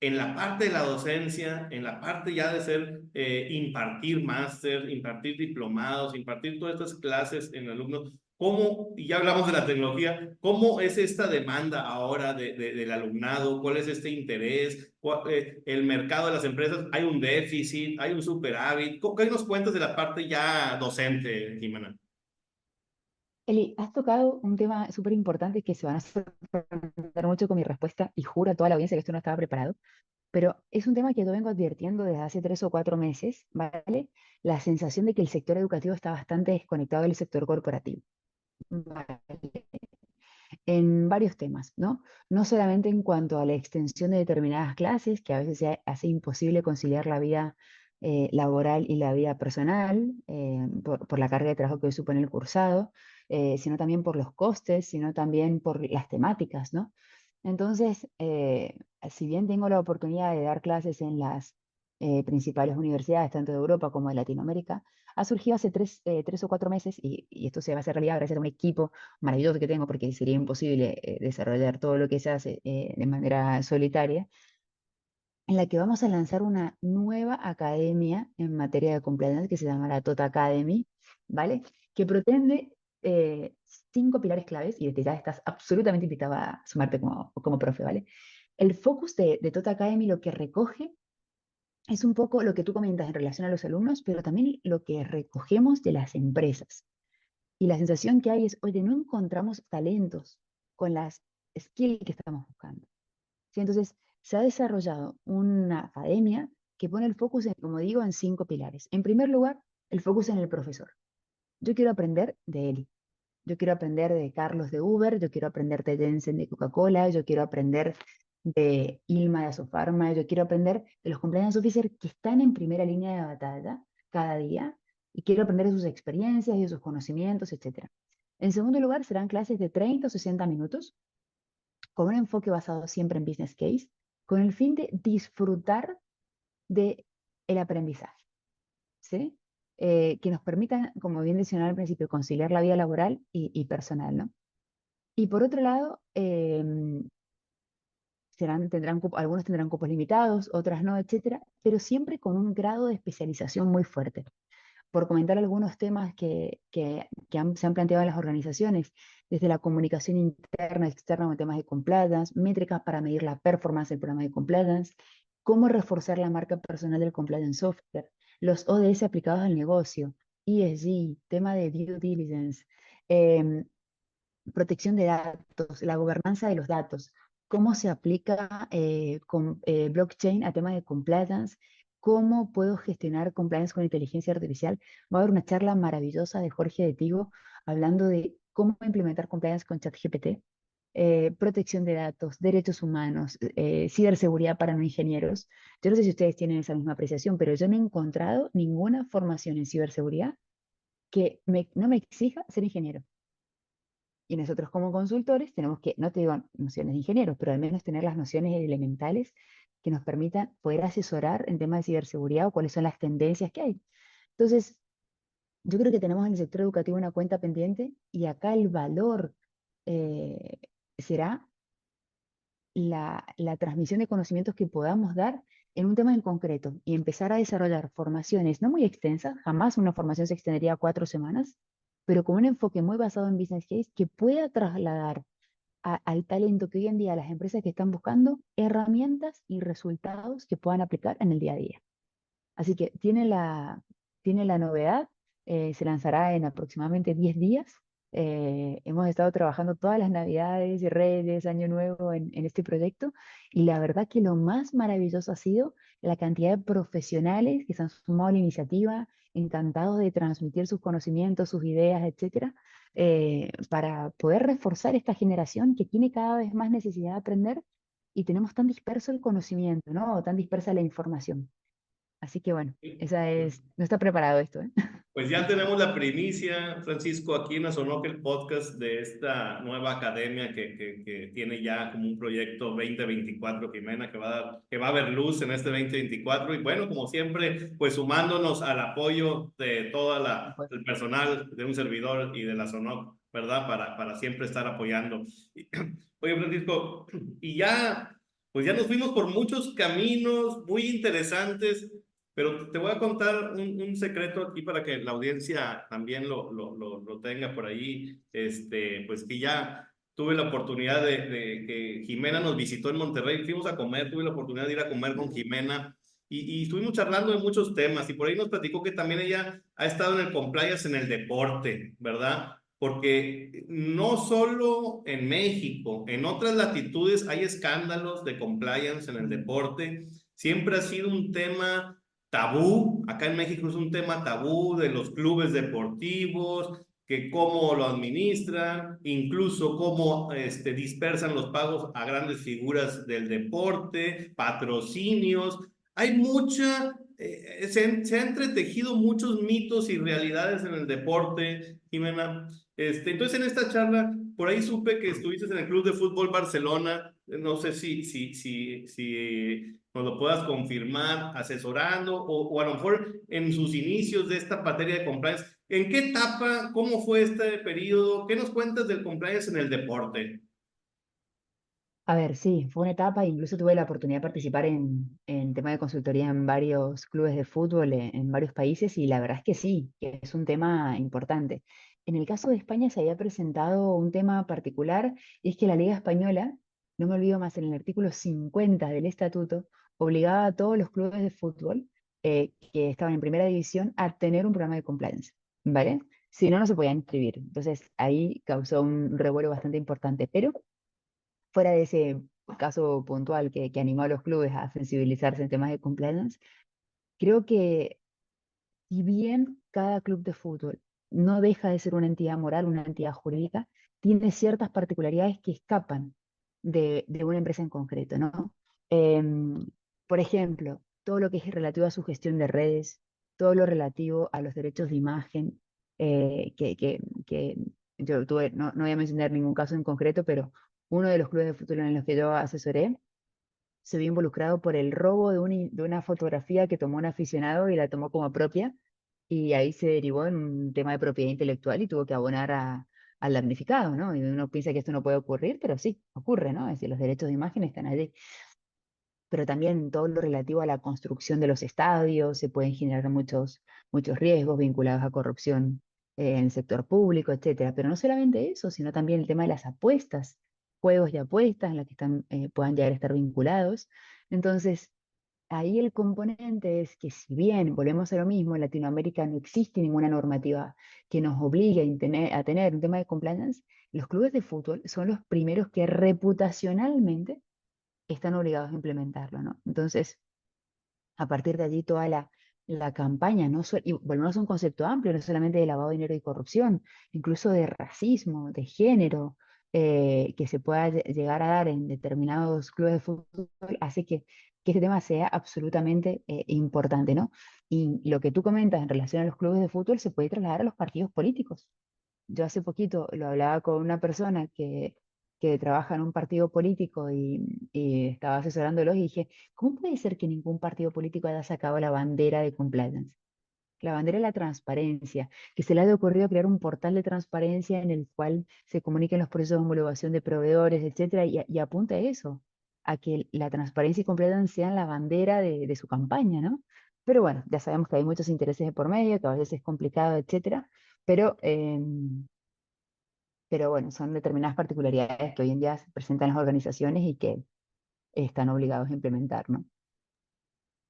en la parte de la docencia, en la parte ya de impartir máster, impartir diplomados, impartir todas estas clases en alumnos, ¿Cómo, y ya hablamos de la tecnología, cómo es esta demanda ahora del alumnado? ¿Cuál es este interés? El mercado de las empresas, ¿hay un déficit? ¿Hay un superávit? ¿Qué nos cuentas de la parte ya docente, Jimena? Eli, has tocado un tema súper importante que se van a sorprender mucho con mi respuesta y juro a toda la audiencia que esto no estaba preparado, pero es un tema que yo vengo advirtiendo desde hace 3 o 4 meses, ¿vale? La sensación de que el sector educativo está bastante desconectado del sector corporativo, ¿vale? En varios temas, ¿no? No solamente en cuanto a la extensión de determinadas clases, que a veces se hace imposible conciliar la vida laboral y la vida personal por la carga de trabajo que hoy supone el cursado, sino también por los costes, sino también por las temáticas, ¿no? Entonces, si bien tengo la oportunidad de dar clases en las principales universidades, tanto de Europa como de Latinoamérica, ha surgido hace 3 o 4 meses, y esto se va a hacer realidad gracias a un equipo maravilloso que tengo, porque sería imposible desarrollar todo lo que se hace de manera solitaria, en la que vamos a lanzar una nueva academia en materia de compliance que se llama la Tota Academy, ¿vale? Que pretende 5 pilares claves, y desde ya estás absolutamente invitado a sumarte como profe, ¿vale? El focus de Tota Academy lo que recoge es un poco lo que tú comentas en relación a los alumnos, pero también lo que recogemos de las empresas. Y la sensación que hay es, oye, no encontramos talentos con las skills que estamos buscando. ¿Sí? Entonces, se ha desarrollado una academia que pone el focus, como digo, en 5 pilares. En primer lugar, el focus en el profesor. Yo quiero aprender de Eli. Yo quiero aprender de Carlos de Uber, yo quiero aprender de Jensen de Coca-Cola, yo quiero aprender de Ilma de Asofarma, yo quiero aprender de los compliance officers que están en primera línea de batalla cada día y quiero aprender de sus experiencias y de sus conocimientos, etcétera. En segundo lugar, serán clases de 30 o 60 minutos con un enfoque basado siempre en business case, con el fin de disfrutar de el aprendizaje, ¿sí? Que nos permitan, como bien mencionaba al principio, conciliar la vida laboral y personal, ¿no? Y por otro lado, algunos tendrán cupos limitados, otras no, etcétera, pero siempre con un grado de especialización muy fuerte. Por comentar algunos temas se han planteado en las organizaciones, desde la comunicación interna, externa, con temas de compliance, métricas para medir la performance del programa de compliance, cómo reforzar la marca personal del compliance software, los ODS aplicados al negocio, ESG, tema de due diligence, em, protección de datos, la gobernanza de los datos, cómo se aplica blockchain a temas de compliance, cómo puedo gestionar compliance con inteligencia artificial. Va a haber una charla maravillosa de Jorge de Tigo hablando de cómo implementar compliance con ChatGPT, protección de datos, derechos humanos, ciberseguridad para no ingenieros. Yo no sé si ustedes tienen esa misma apreciación, pero yo no he encontrado ninguna formación en ciberseguridad que no me exija ser ingeniero. Y nosotros como consultores tenemos que, no te digo nociones de ingenieros, pero al menos tener las nociones elementales que nos permitan poder asesorar en temas de ciberseguridad o cuáles son las tendencias que hay. Entonces, yo creo que tenemos en el sector educativo una cuenta pendiente y acá el valor eh, será la transmisión de conocimientos que podamos dar en un tema en concreto y empezar a desarrollar formaciones no muy extensas, jamás una formación se extendería a 4 semanas, pero con un enfoque muy basado en business case que pueda trasladar al talento que hoy en día las empresas que están buscando herramientas y resultados que puedan aplicar en el día a día. Así que tiene la novedad, se lanzará en aproximadamente 10 días. Hemos estado trabajando todas las Navidades y Reyes, Año Nuevo en este proyecto y la verdad que lo más maravilloso ha sido la cantidad de profesionales que se han sumado a la iniciativa, encantados de transmitir sus conocimientos, sus ideas, etcétera, para poder reforzar esta generación que tiene cada vez más necesidad de aprender y tenemos tan disperso el conocimiento, ¿no? O tan dispersa la información. Así que bueno, no está preparado esto, ¿eh? Pues ya tenemos la primicia, Francisco, aquí en Asonoc, el podcast de esta nueva academia que tiene ya como un proyecto 2024, Jimena, que va a ver luz en este 2024. Y bueno, como siempre, pues sumándonos al apoyo de todo Pues, el personal de un servidor y de la Asonoc, ¿verdad? Para siempre estar apoyando. Oye, Francisco, y ya, pues ya nos fuimos por muchos caminos muy interesantes. Pero te voy a contar un secreto aquí para que la audiencia también lo tenga por ahí. Pues que ya tuve la oportunidad de que Jimena nos visitó en Monterrey, fuimos a comer, tuve la oportunidad de ir a comer con Jimena y estuvimos charlando de muchos temas y por ahí nos platicó que también ella ha estado en el compliance en el deporte, ¿verdad? Porque no solo en México, en otras latitudes hay escándalos de compliance en el deporte. Siempre ha sido un tema tabú. Acá en México es un tema tabú de los clubes deportivos, que cómo lo administran, incluso cómo dispersan los pagos a grandes figuras del deporte, patrocinios. Hay se han entretejido muchos mitos y realidades en el deporte, Jimena. Entonces, en esta charla, por ahí supe que estuviste en el Club de Fútbol Barcelona. No sé si nos lo puedas confirmar, asesorando, o a lo mejor en sus inicios de esta materia de compliance. ¿En qué etapa? ¿Cómo fue este periodo? ¿Qué nos cuentas del compliance en el deporte? A ver, sí, fue una etapa, incluso tuve la oportunidad de participar en tema de consultoría en varios clubes de fútbol en varios países y la verdad es que sí, que es un tema importante. En el caso de España se había presentado un tema particular y es que la Liga Española, no me olvido más, en el artículo 50 del estatuto, obligaba a todos los clubes de fútbol que estaban en primera división a tener un programa de compliance, ¿vale? Si no, no se podían inscribir. Entonces ahí causó un revuelo bastante importante, pero fuera de ese caso puntual que animó a los clubes a sensibilizarse en temas de compliance, creo que si bien cada club de fútbol no deja de ser una entidad moral, una entidad jurídica, tiene ciertas particularidades que escapan de una empresa en concreto, ¿no? Em, por ejemplo, todo lo que es relativo a su gestión de redes, todo lo relativo a los derechos de imagen, que yo tuve, no voy a mencionar ningún caso en concreto, pero uno de los clubes de fútbol en los que yo asesoré se vio involucrado por el robo de una fotografía que tomó un aficionado y la tomó como propia, y ahí se derivó en un tema de propiedad intelectual y tuvo que abonar al damnificado, ¿no? Y uno piensa que esto no puede ocurrir, pero sí, ocurre, ¿no? Es decir, los derechos de imagen están allí. Pero también todo lo relativo a la construcción de los estadios, se pueden generar muchos riesgos vinculados a corrupción en el sector público, etcétera. Pero no solamente eso, sino también el tema de las apuestas, juegos de apuestas en los que puedan llegar a estar vinculados. Entonces, ahí el componente es que si bien, volvemos a lo mismo, en Latinoamérica no existe ninguna normativa que nos obligue a tener un tema de compliance, los clubes de fútbol son los primeros que reputacionalmente están obligados a implementarlo, ¿no? Entonces, a partir de allí toda la campaña, ¿no? Y volvemos a un concepto amplio, no solamente de lavado de dinero y corrupción, incluso de racismo, de género, que se pueda llegar a dar en determinados clubes de fútbol, hace que este tema sea absolutamente importante, ¿no? Y lo que tú comentas en relación a los clubes de fútbol se puede trasladar a los partidos políticos. Yo hace poquito lo hablaba con una persona que trabaja en un partido político y estaba asesorándolos y dije, ¿cómo puede ser que ningún partido político haya sacado la bandera de compliance? La bandera de la transparencia, que se le haya ocurrido crear un portal de transparencia en el cual se comuniquen los procesos de homologación de proveedores, etcétera, y apunta a eso, a que la transparencia y compliance sean la bandera de su campaña, ¿no? Pero bueno, ya sabemos que hay muchos intereses de por medio, que a veces es complicado, etcétera, pero, pero bueno, son determinadas particularidades que hoy en día se presentan en las organizaciones y que están obligados a implementar, ¿no?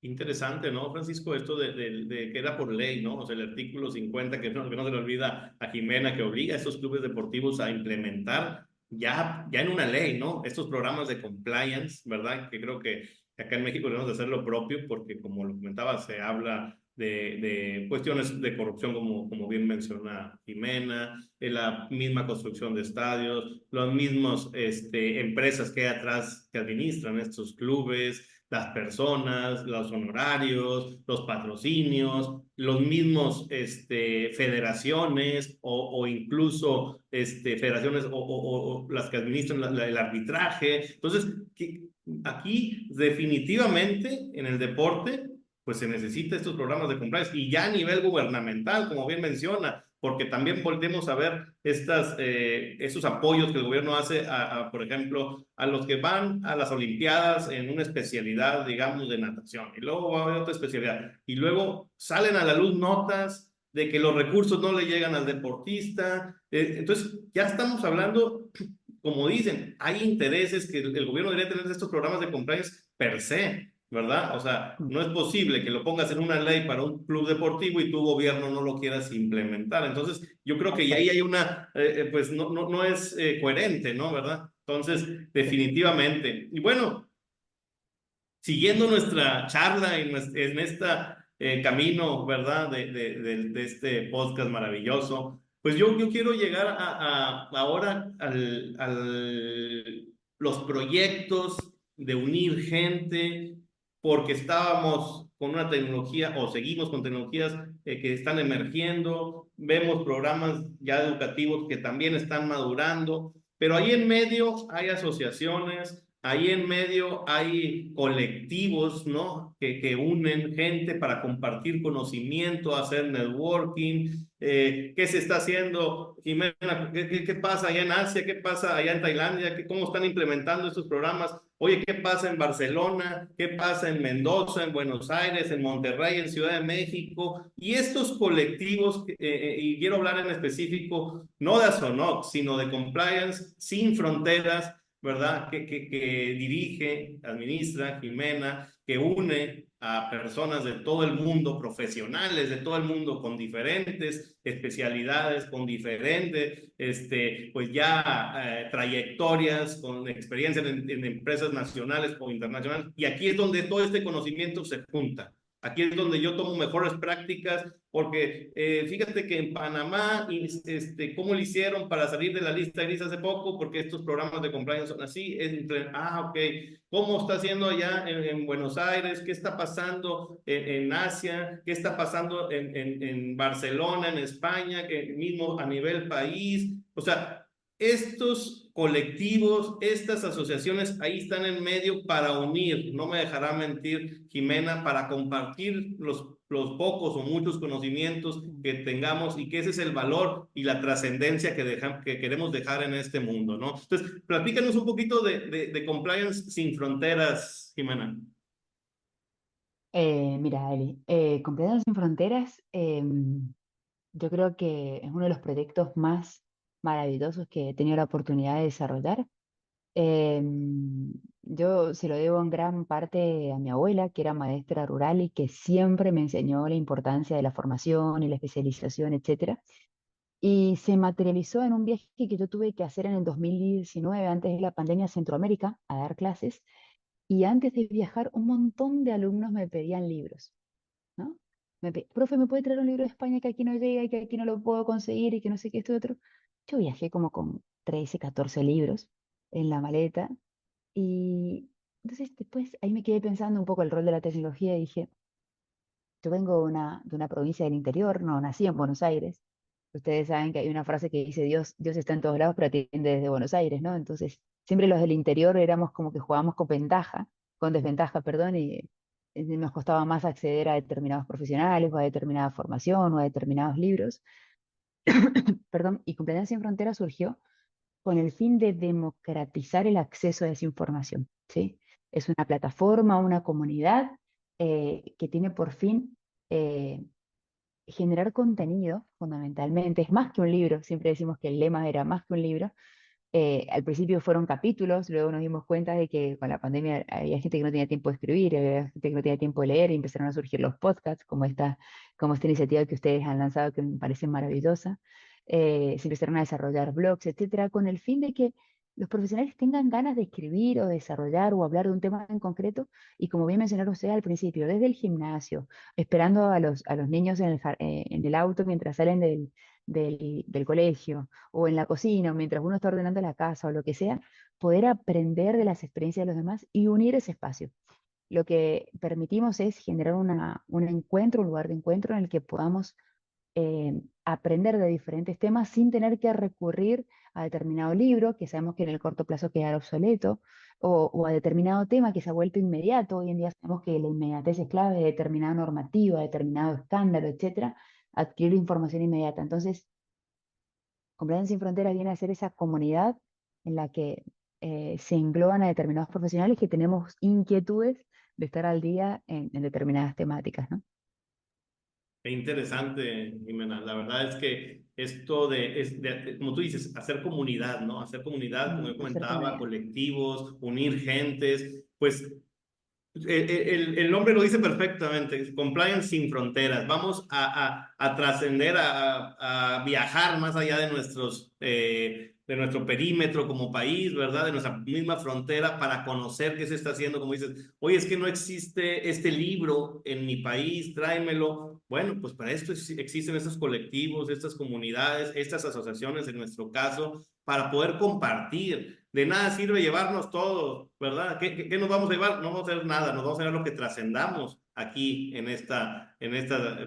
Interesante, ¿no, Francisco? Esto de que era por ley, ¿no? O sea, el artículo 50, que no se le olvida a Jimena, que obliga a estos clubes deportivos a implementar ya en una ley, ¿no? Estos programas de compliance, ¿verdad? Que creo que acá en México debemos de hacer lo propio, porque como lo comentaba, se habla de cuestiones de corrupción, como bien menciona Jimena, de la misma construcción de estadios, los mismos empresas que hay atrás que administran estos clubes, las personas, los honorarios, los patrocinios, los mismos federaciones o incluso federaciones o las que administran el arbitraje. Entonces, aquí definitivamente en el deporte pues se necesita estos programas de compliance y ya a nivel gubernamental, como bien menciona, porque también volvemos a ver esos apoyos que el gobierno hace, por ejemplo, a los que van a las Olimpiadas en una especialidad, digamos, de natación, y luego va a haber otra especialidad, y luego salen a la luz notas de que los recursos no le llegan al deportista. Entonces, ya estamos hablando, como dicen, hay intereses que el gobierno debería tener estos programas de compliance per se, ¿verdad? O sea, no es posible que lo pongas en una ley para un club deportivo y tu gobierno no lo quieras implementar. Entonces, yo creo que ahí hay una, pues no es coherente, ¿no? ¿Verdad? Entonces, definitivamente. Y bueno, siguiendo nuestra charla en este camino, ¿verdad? De este podcast maravilloso, pues yo quiero llegar ahora los proyectos de unir gente, porque estábamos con una tecnología o seguimos con tecnologías que están emergiendo, vemos programas ya educativos que también están madurando, pero ahí en medio hay asociaciones, ahí en medio hay colectivos, ¿no? Que unen gente para compartir conocimiento, hacer networking. ¿Qué se está haciendo, Jimena? ¿Qué pasa allá en Asia? ¿Qué pasa allá en Tailandia? ¿Cómo están implementando estos programas? Oye, ¿qué pasa en Barcelona? ¿Qué pasa en Mendoza, en Buenos Aires, en Monterrey, en Ciudad de México? Y estos colectivos, y quiero hablar en específico, no de ASONOC, sino de Compliance Sin Fronteras, ¿verdad? Que dirige, administra Jimena, que une a personas de todo el mundo, profesionales de todo el mundo, con diferentes especialidades, con diferentes, pues ya trayectorias, con experiencia en empresas nacionales o internacionales. Y aquí es donde todo este conocimiento se junta. Aquí es donde yo tomo mejores prácticas, porque fíjate que en Panamá, ¿cómo lo hicieron para salir de la lista gris hace poco? Porque estos programas de compliance son así. Ok. ¿Cómo está haciendo allá en Buenos Aires? ¿Qué está pasando en Asia? ¿Qué está pasando en Barcelona, en España? Que mismo a nivel país. O sea, estos colectivos, estas asociaciones, ahí están en medio para unir, no me dejará mentir Jimena, para compartir los pocos o muchos conocimientos que tengamos, y que ese es el valor y la trascendencia que queremos dejar en este mundo, ¿no? Entonces, platícanos un poquito de Compliance Sin Fronteras, Jimena. Mira, Eli, Completar Sin Fronteras, yo creo que es uno de los proyectos más maravillosos que he tenido la oportunidad de desarrollar. Yo se lo debo en gran parte a mi abuela, que era maestra rural y que siempre me enseñó la importancia de la formación y la especialización, etcétera. Y se materializó en un viaje que yo tuve que hacer en el 2019, antes de la pandemia, a Centroamérica, a dar clases. Y antes de viajar, un montón de alumnos me pedían libros, ¿no? Profe, ¿me puede traer un libro de España que aquí no llega y que aquí no lo puedo conseguir y que no sé qué, esto y otro? Yo viajé como con 13, 14 libros en la maleta y entonces después ahí me quedé pensando un poco el rol de la tecnología y dije, yo vengo de una provincia del interior, no nací en Buenos Aires. Ustedes saben que hay una frase que dice Dios está en todos lados, pero atiende desde Buenos Aires, ¿no? Entonces, siempre los del interior éramos como que jugábamos con desventaja, perdón, y nos costaba más acceder a determinados profesionales o a determinada formación o a determinados libros. Perdón, y Cumpleaños Sin Fronteras surgió con el fin de democratizar el acceso a esa información, ¿sí? Es una plataforma, una comunidad que tiene por fin generar contenido, fundamentalmente. Es más que un libro, siempre decimos que el lema era más que un libro. Al principio fueron capítulos, luego nos dimos cuenta de que con la pandemia había gente que no tenía tiempo de escribir, había gente que no tenía tiempo de leer y empezaron a surgir los podcasts, como esta iniciativa que ustedes han lanzado que me parece maravillosa. Se empezaron a desarrollar blogs, etcétera, con el fin de que los profesionales tengan ganas de escribir o desarrollar o hablar de un tema en concreto y como bien mencionaron ustedes al principio, desde el gimnasio, esperando a los niños en el auto mientras salen del colegio, o en la cocina, o mientras uno está ordenando la casa o lo que sea, poder aprender de las experiencias de los demás y unir ese espacio. Lo que permitimos es generar un encuentro, un lugar de encuentro en el que podamos aprender de diferentes temas sin tener que recurrir a determinado libro, que sabemos que en el corto plazo quedará obsoleto, o a determinado tema que se ha vuelto inmediato. Hoy en día sabemos que la inmediatez es clave de determinada normativa, determinado escándalo, etcétera, adquirir información inmediata. Entonces, Compliance Sin Fronteras viene a ser esa comunidad en la que se engloban a determinados profesionales que tenemos inquietudes de estar al día en determinadas temáticas, ¿no? Qué interesante, Jimena. La verdad es que esto como tú dices, hacer comunidad, ¿no? Hacer comunidad, como yo Hacer comentaba, comunidad. colectivos, unir gentes, pues el nombre lo dice perfectamente, Compliance Sin Fronteras. Vamos a trascender, a viajar más allá de nuestro perímetro como país, ¿verdad? De nuestra misma frontera para conocer qué se está haciendo. Como dices, oye, es que no existe este libro en mi país, tráemelo. Bueno, pues para esto existen estos colectivos, estas comunidades, estas asociaciones en nuestro caso, para poder compartir. De nada sirve llevarnos todo, ¿verdad? ¿Qué nos vamos a llevar? No vamos a hacer nada, nos vamos a llevar lo que trascendamos aquí en esta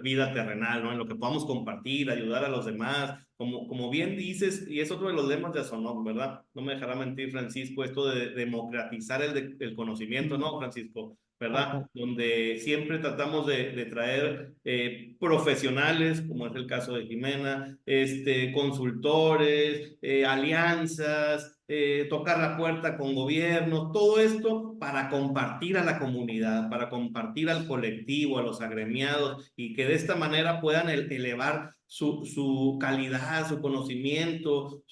vida terrenal, ¿no? En lo que podamos compartir, ayudar a los demás. Como bien dices, y es otro de los lemas de Asonoc, ¿verdad? No me dejará mentir, Francisco, esto de democratizar el conocimiento, Mm, ¿no, Francisco? tal ¿Verdad? cual. Donde siempre tratamos de traer profesionales, como es el caso de Jimena, consultores, alianzas, tocar la puerta con gobiernos, todo esto para compartir a la comunidad, para compartir al colectivo, a los agremiados, y que de esta manera puedan elevar su calidad, su conocimiento,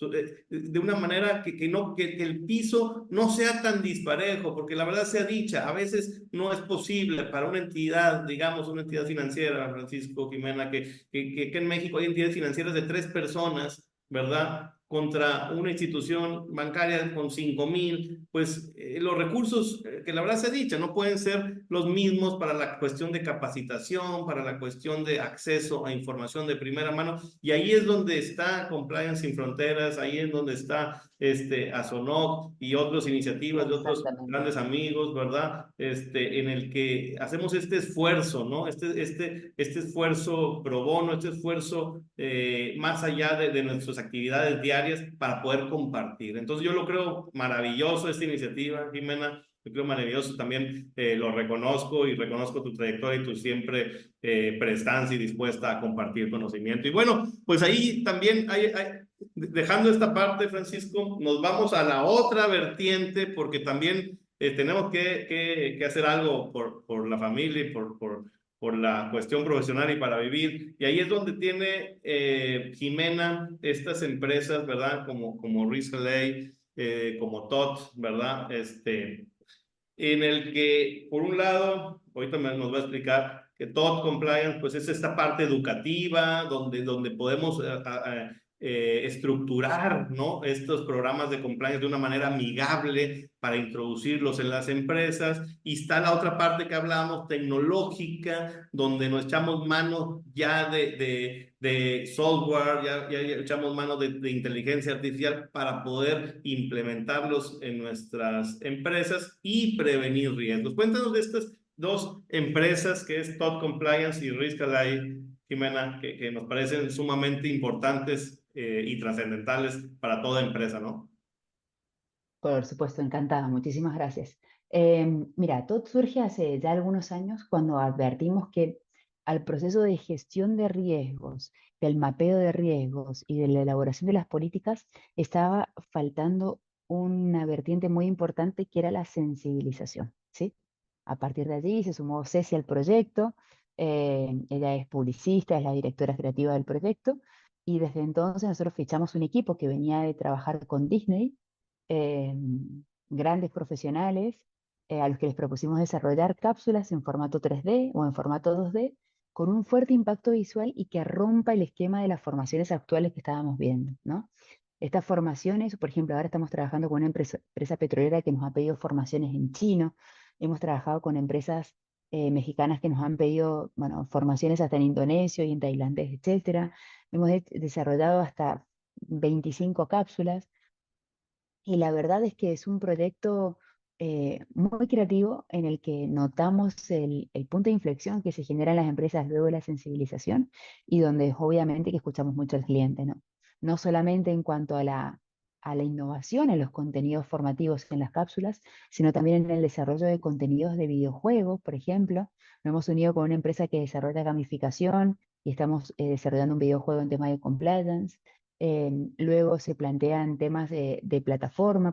de una manera que el piso no sea tan disparejo, porque la verdad sea dicha, a veces no es posible para una entidad, digamos, una entidad financiera, Francisco, Jimena, que en México hay entidades financieras de 3 personas, ¿verdad? Contra una institución bancaria con 5,000, pues los recursos, que la verdad se ha dicho, no pueden ser los mismos para la cuestión de capacitación, para la cuestión de acceso a información de primera mano, y ahí es donde está Compliance Sin Fronteras, ahí es donde está Asonoc y otras iniciativas de otros Exactamente. grandes amigos, ¿verdad? En el que hacemos este esfuerzo, ¿no? Este esfuerzo pro bono, este esfuerzo más allá de nuestras actividades diarias para poder compartir. Entonces yo lo creo maravilloso esta iniciativa, Jimena. Yo creo maravilloso también, lo reconozco y reconozco tu trayectoria y tu siempre prestancia y dispuesta a compartir conocimiento. Y bueno, pues ahí también dejando esta parte, Francisco, nos vamos a la otra vertiente porque también tenemos que hacer algo por la familia y por la cuestión profesional y para vivir. Y ahí es donde tiene Jimena estas empresas, ¿verdad? Como Risk-LA, como TOT, ¿verdad? En el que, por un lado, ahorita nos va a explicar que TOT Compliance, pues es esta parte educativa, donde podemos estructurar, ¿no? Estos programas de compliance de una manera amigable para introducirlos en las empresas. Y está la otra parte que hablamos, tecnológica, donde nos echamos mano ya de software, ya echamos mano de inteligencia artificial para poder implementarlos en nuestras empresas y prevenir riesgos. Cuéntanos de estas dos empresas que es TOT Compliance y Risk Ally, Jimena, que nos parecen sumamente importantes y trascendentales para toda empresa, ¿no? Por supuesto, encantada. Muchísimas gracias. Mira, todo surge hace ya algunos años cuando advertimos que al proceso de gestión de riesgos, del mapeo de riesgos y de la elaboración de las políticas estaba faltando una vertiente muy importante que era la sensibilización, ¿sí? A partir de allí se sumó Ceci al proyecto. Ella es publicista, es la directora creativa del proyecto, y desde entonces nosotros fichamos un equipo que venía de trabajar con Disney, eh, grandes profesionales, a los que les propusimos desarrollar cápsulas en formato 3D o en formato 2D con un fuerte impacto visual y que rompa el esquema de las formaciones actuales que estábamos viendo, ¿no? Estas formaciones, por ejemplo, ahora estamos trabajando con una empresa petrolera que nos ha pedido formaciones en chino. Hemos trabajado con empresas mexicanas que nos han pedido, bueno, formaciones hasta en indonesio y en tailandés, etcétera. Hemos desarrollado hasta 25 cápsulas, y la verdad es que es un proyecto muy creativo en el que notamos el punto de inflexión que se genera en las empresas luego de la sensibilización y donde obviamente que escuchamos mucho al cliente, ¿no? No solamente en cuanto a la innovación en los contenidos formativos en las cápsulas, sino también en el desarrollo de contenidos de videojuegos, por ejemplo. Nos hemos unido con una empresa que desarrolla gamificación y estamos desarrollando un videojuego en tema de compliance. Luego se plantean temas de plataformas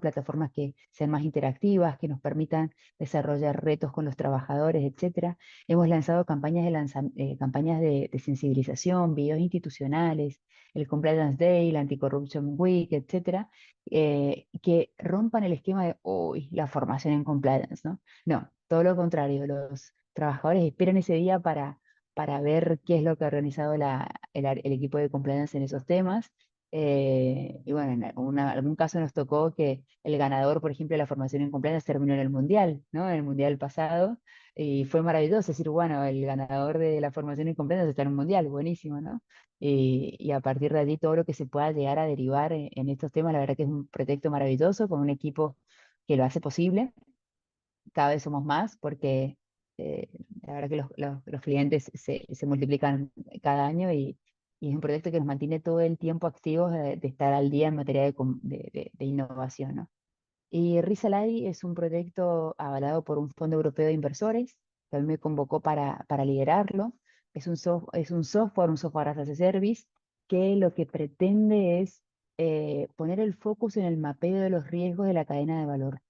que sean más interactivas, que nos permitan desarrollar retos con los trabajadores, etcétera. Hemos lanzado campañas de sensibilización, videos institucionales, el Compliance Day, la Anti-Corruption Week, etcétera, que rompan el esquema de hoy la formación en compliance, ¿no? No, todo lo contrario, los trabajadores esperan ese día para ver qué es lo que ha organizado el equipo de compliance en esos temas. Y bueno, en algún caso nos tocó que el ganador, por ejemplo, de la formación en compliance terminó en el Mundial, ¿no? En el Mundial pasado. Y fue maravilloso decir, bueno, el ganador de la formación en compliance está en un Mundial, buenísimo, ¿no? Y a partir de allí todo lo que se pueda llegar a derivar en estos temas, la verdad que es un proyecto maravilloso con un equipo que lo hace posible. Cada vez somos más porque eh, la verdad que los clientes se multiplican cada año y es un proyecto que nos mantiene todo el tiempo activos de estar al día en materia de innovación, ¿no? Y Risalai es un proyecto avalado por un fondo europeo de inversores, que a mí me convocó para liderarlo. Es un software as a service, que lo que pretende es poner el foco en el mapeo de los riesgos de la cadena de valor.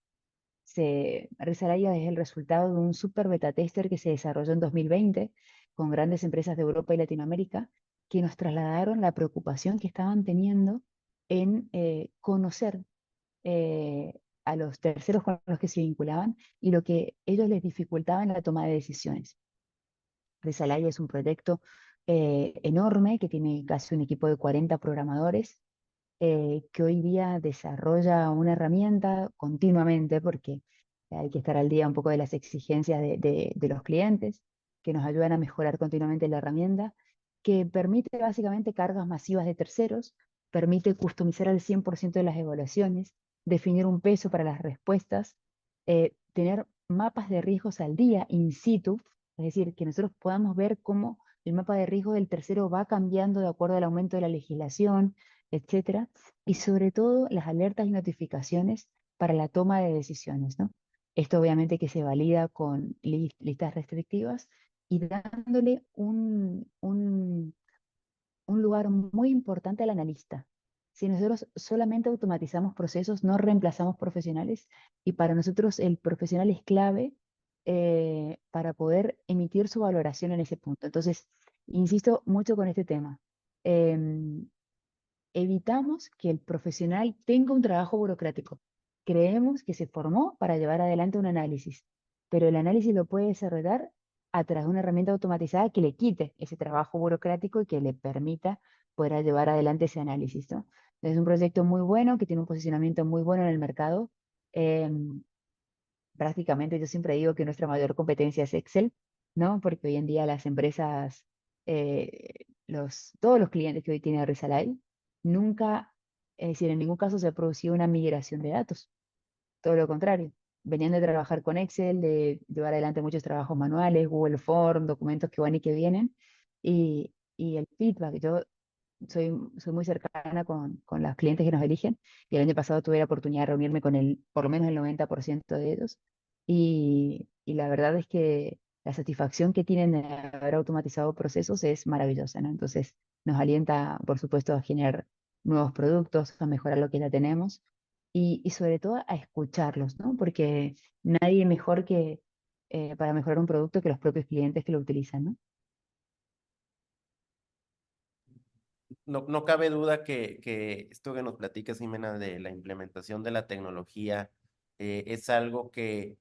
Risalaya es el resultado de un super beta tester que se desarrolló en 2020 con grandes empresas de Europa y Latinoamérica que nos trasladaron la preocupación que estaban teniendo en conocer a los terceros con los que se vinculaban y lo que ellos les dificultaba en la toma de decisiones. Risalaya es un proyecto enorme que tiene casi un equipo de 40 programadores que hoy día desarrolla una herramienta continuamente porque hay que estar al día un poco de las exigencias de los clientes que nos ayudan a mejorar continuamente la herramienta, que permite básicamente cargas masivas de terceros, permite customizar al 100% de las evaluaciones, definir un peso para las respuestas, tener mapas de riesgos al día in situ, es decir, que nosotros podamos ver cómo el mapa de riesgo del tercero va cambiando de acuerdo al aumento de la legislación, etcétera, y sobre todo las alertas y notificaciones para la toma de decisiones, ¿no? Esto obviamente que se valida con listas restrictivas y dándole un lugar muy importante al analista. Si nosotros solamente automatizamos procesos, no reemplazamos profesionales y para nosotros el profesional es clave para poder emitir su valoración en ese punto. Entonces, insisto mucho con este tema. Em, Evitamos que el profesional tenga un trabajo burocrático. Creemos que se formó para llevar adelante un análisis, pero el análisis lo puede desarrollar a través de una herramienta automatizada que le quite ese trabajo burocrático y que le permita poder llevar adelante ese análisis, ¿no? Es un proyecto muy bueno, que tiene un posicionamiento muy bueno en el mercado. Em, Prácticamente yo siempre digo que nuestra mayor competencia es Excel, ¿no? Porque hoy en día las empresas, todos los clientes que hoy tiene Resalai, nunca, es decir, en ningún caso se ha producido una migración de datos. Todo lo contrario. Venían de trabajar con Excel, de llevar adelante muchos trabajos manuales, Google Form, documentos que van y que vienen. Y el feedback, yo soy muy cercana con los clientes que nos eligen y el año pasado tuve la oportunidad de reunirme con por lo menos el 90% de ellos y la verdad es que la satisfacción que tienen de haber automatizado procesos es maravillosa, ¿no? Entonces nos alienta, por supuesto, a generar nuevos productos, a mejorar lo que ya tenemos y sobre todo a escucharlos, ¿no? Porque nadie mejor que para mejorar un producto que los propios clientes que lo utilizan, ¿no? No cabe duda que esto que nos platicas, Jimena, de la implementación de la tecnología, es algo que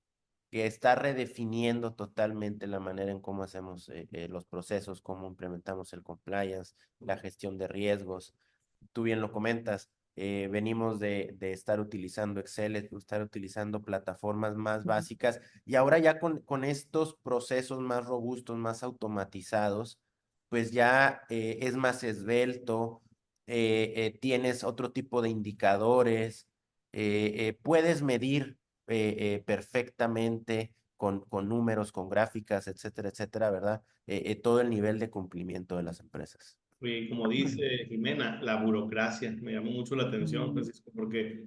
está redefiniendo totalmente la manera en cómo hacemos los procesos, cómo implementamos el compliance, la gestión de riesgos. Tú bien lo comentas, venimos de estar utilizando Excel, de estar utilizando plataformas más Ujú. básicas y ahora ya con estos procesos más robustos, más automatizados, pues ya es más esbelto, tienes otro tipo de indicadores, puedes medir perfectamente con números, con gráficas, etcétera, ¿verdad? Todo el nivel de cumplimiento de las empresas. Y como dice Jimena, la burocracia me llamó mucho la atención, Mm, Francisco, porque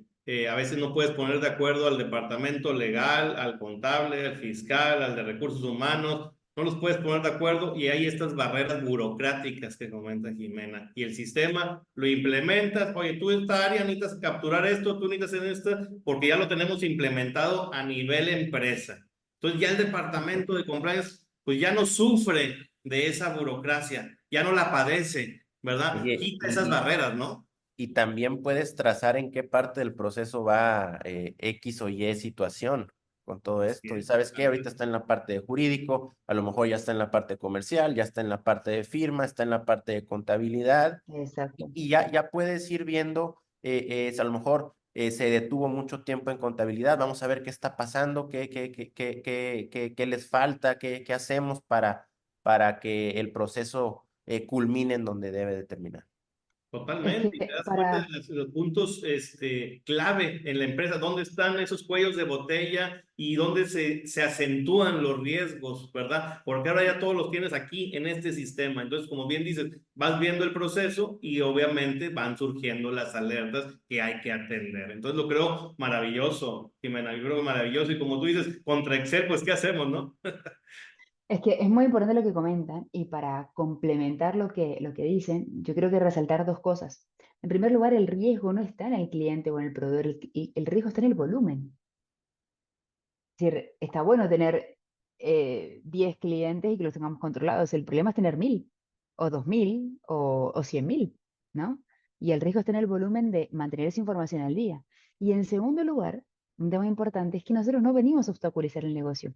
a veces no puedes poner de acuerdo al departamento legal, al contable, al fiscal, al de recursos humanos, no los puedes poner de acuerdo y hay estas barreras burocráticas que comenta Jimena. Y el sistema lo implementas, oye, tú esta área necesitas capturar esto, tú necesitas hacer esto, porque ya lo tenemos implementado a nivel empresa. Entonces ya el departamento de compliance pues ya no sufre de esa burocracia, ya no la padece, ¿verdad? Oye, Quita esas barreras, ¿no? y también puedes trazar en qué parte del proceso va X o Y situación con todo Así esto. Y es. sabes qué, ahorita está en la parte de jurídico, a lo mejor ya está en la parte comercial, ya está en la parte de firma, está en la parte de contabilidad, exacto. y ya puedes ir viendo, a lo mejor se detuvo mucho tiempo en contabilidad, vamos a ver qué está pasando, qué les falta, qué hacemos para que el proceso culmine en donde debe de terminar. Es Totalmente, y te que das cuenta de para, los puntos clave en la empresa, dónde están esos cuellos de botella y dónde se acentúan los riesgos, ¿verdad? Porque ahora ya todos los tienes aquí en este sistema. Entonces, como bien dices, vas viendo el proceso y obviamente van surgiendo las alertas que hay que atender. Entonces, lo creo maravilloso, Jimena, yo creo maravilloso. Y como tú dices, contra Excel, pues, ¿qué hacemos, no? es que es muy importante lo que comentan y para complementar lo que dicen, yo creo que resaltar dos cosas. En primer lugar, el riesgo no está en el cliente o en el proveedor, el riesgo está en el volumen. Es decir, está bueno tener 10 clientes y que los tengamos controlados. El problema es tener 1000 o 2000 o 100.000, ¿no? Y el riesgo está en el volumen de mantener esa información al día. Y en segundo lugar, un tema importante es que nosotros no venimos a obstaculizar el negocio.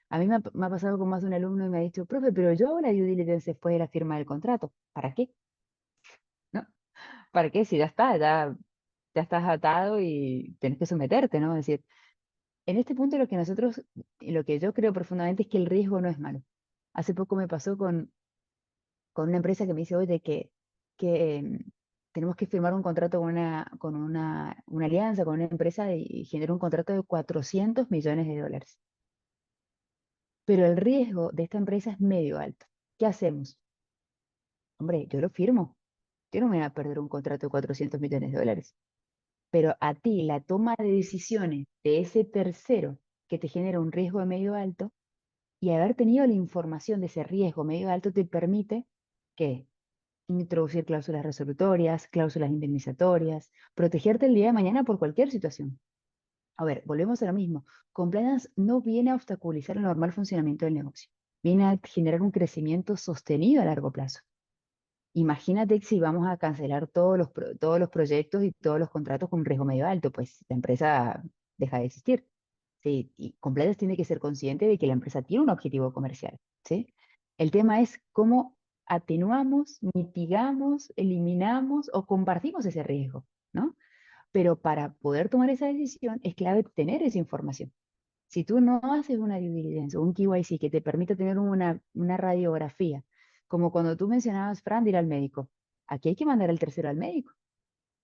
A mí me ha pasado con más de un alumno y me ha dicho, profe, pero yo hago la due diligence después de la firma del contrato. ¿Para qué? ¿No? ¿Para qué? Si ya está, ya estás atado y tienes que someterte, ¿no? Es decir, en este punto lo que yo creo profundamente es que el riesgo no es malo. Hace poco me pasó con una empresa que me dice, oye, que tenemos que firmar un contrato una alianza con una empresa y generar un contrato de 400 millones de dólares. Pero el riesgo de esta empresa es medio alto. ¿Qué hacemos? Hombre, yo lo firmo. Yo no me voy a perder un contrato de 400 millones de dólares. Pero a ti, la toma de decisiones de ese tercero que te genera un riesgo de medio alto, y haber tenido la información de ese riesgo medio alto te permite que introducir cláusulas resolutorias, cláusulas indemnizatorias, protegerte el día de mañana por cualquier situación. A ver, volvemos a lo mismo. Compliance no viene a obstaculizar el normal funcionamiento del negocio, viene a generar un crecimiento sostenido a largo plazo. Imagínate si vamos a cancelar todos los proyectos y todos los contratos con un riesgo medio alto, pues la empresa deja de existir. Sí, y Compliance tiene que ser consciente de que la empresa tiene un objetivo comercial, ¿sí? El tema es cómo atenuamos, mitigamos, eliminamos o compartimos ese riesgo, ¿no? Pero para poder tomar esa decisión es clave tener esa información. Si tú no haces una due diligence o un KYC que te permita tener una radiografía, como cuando tú mencionabas, Fran, de ir al médico, aquí hay que mandar al tercero al médico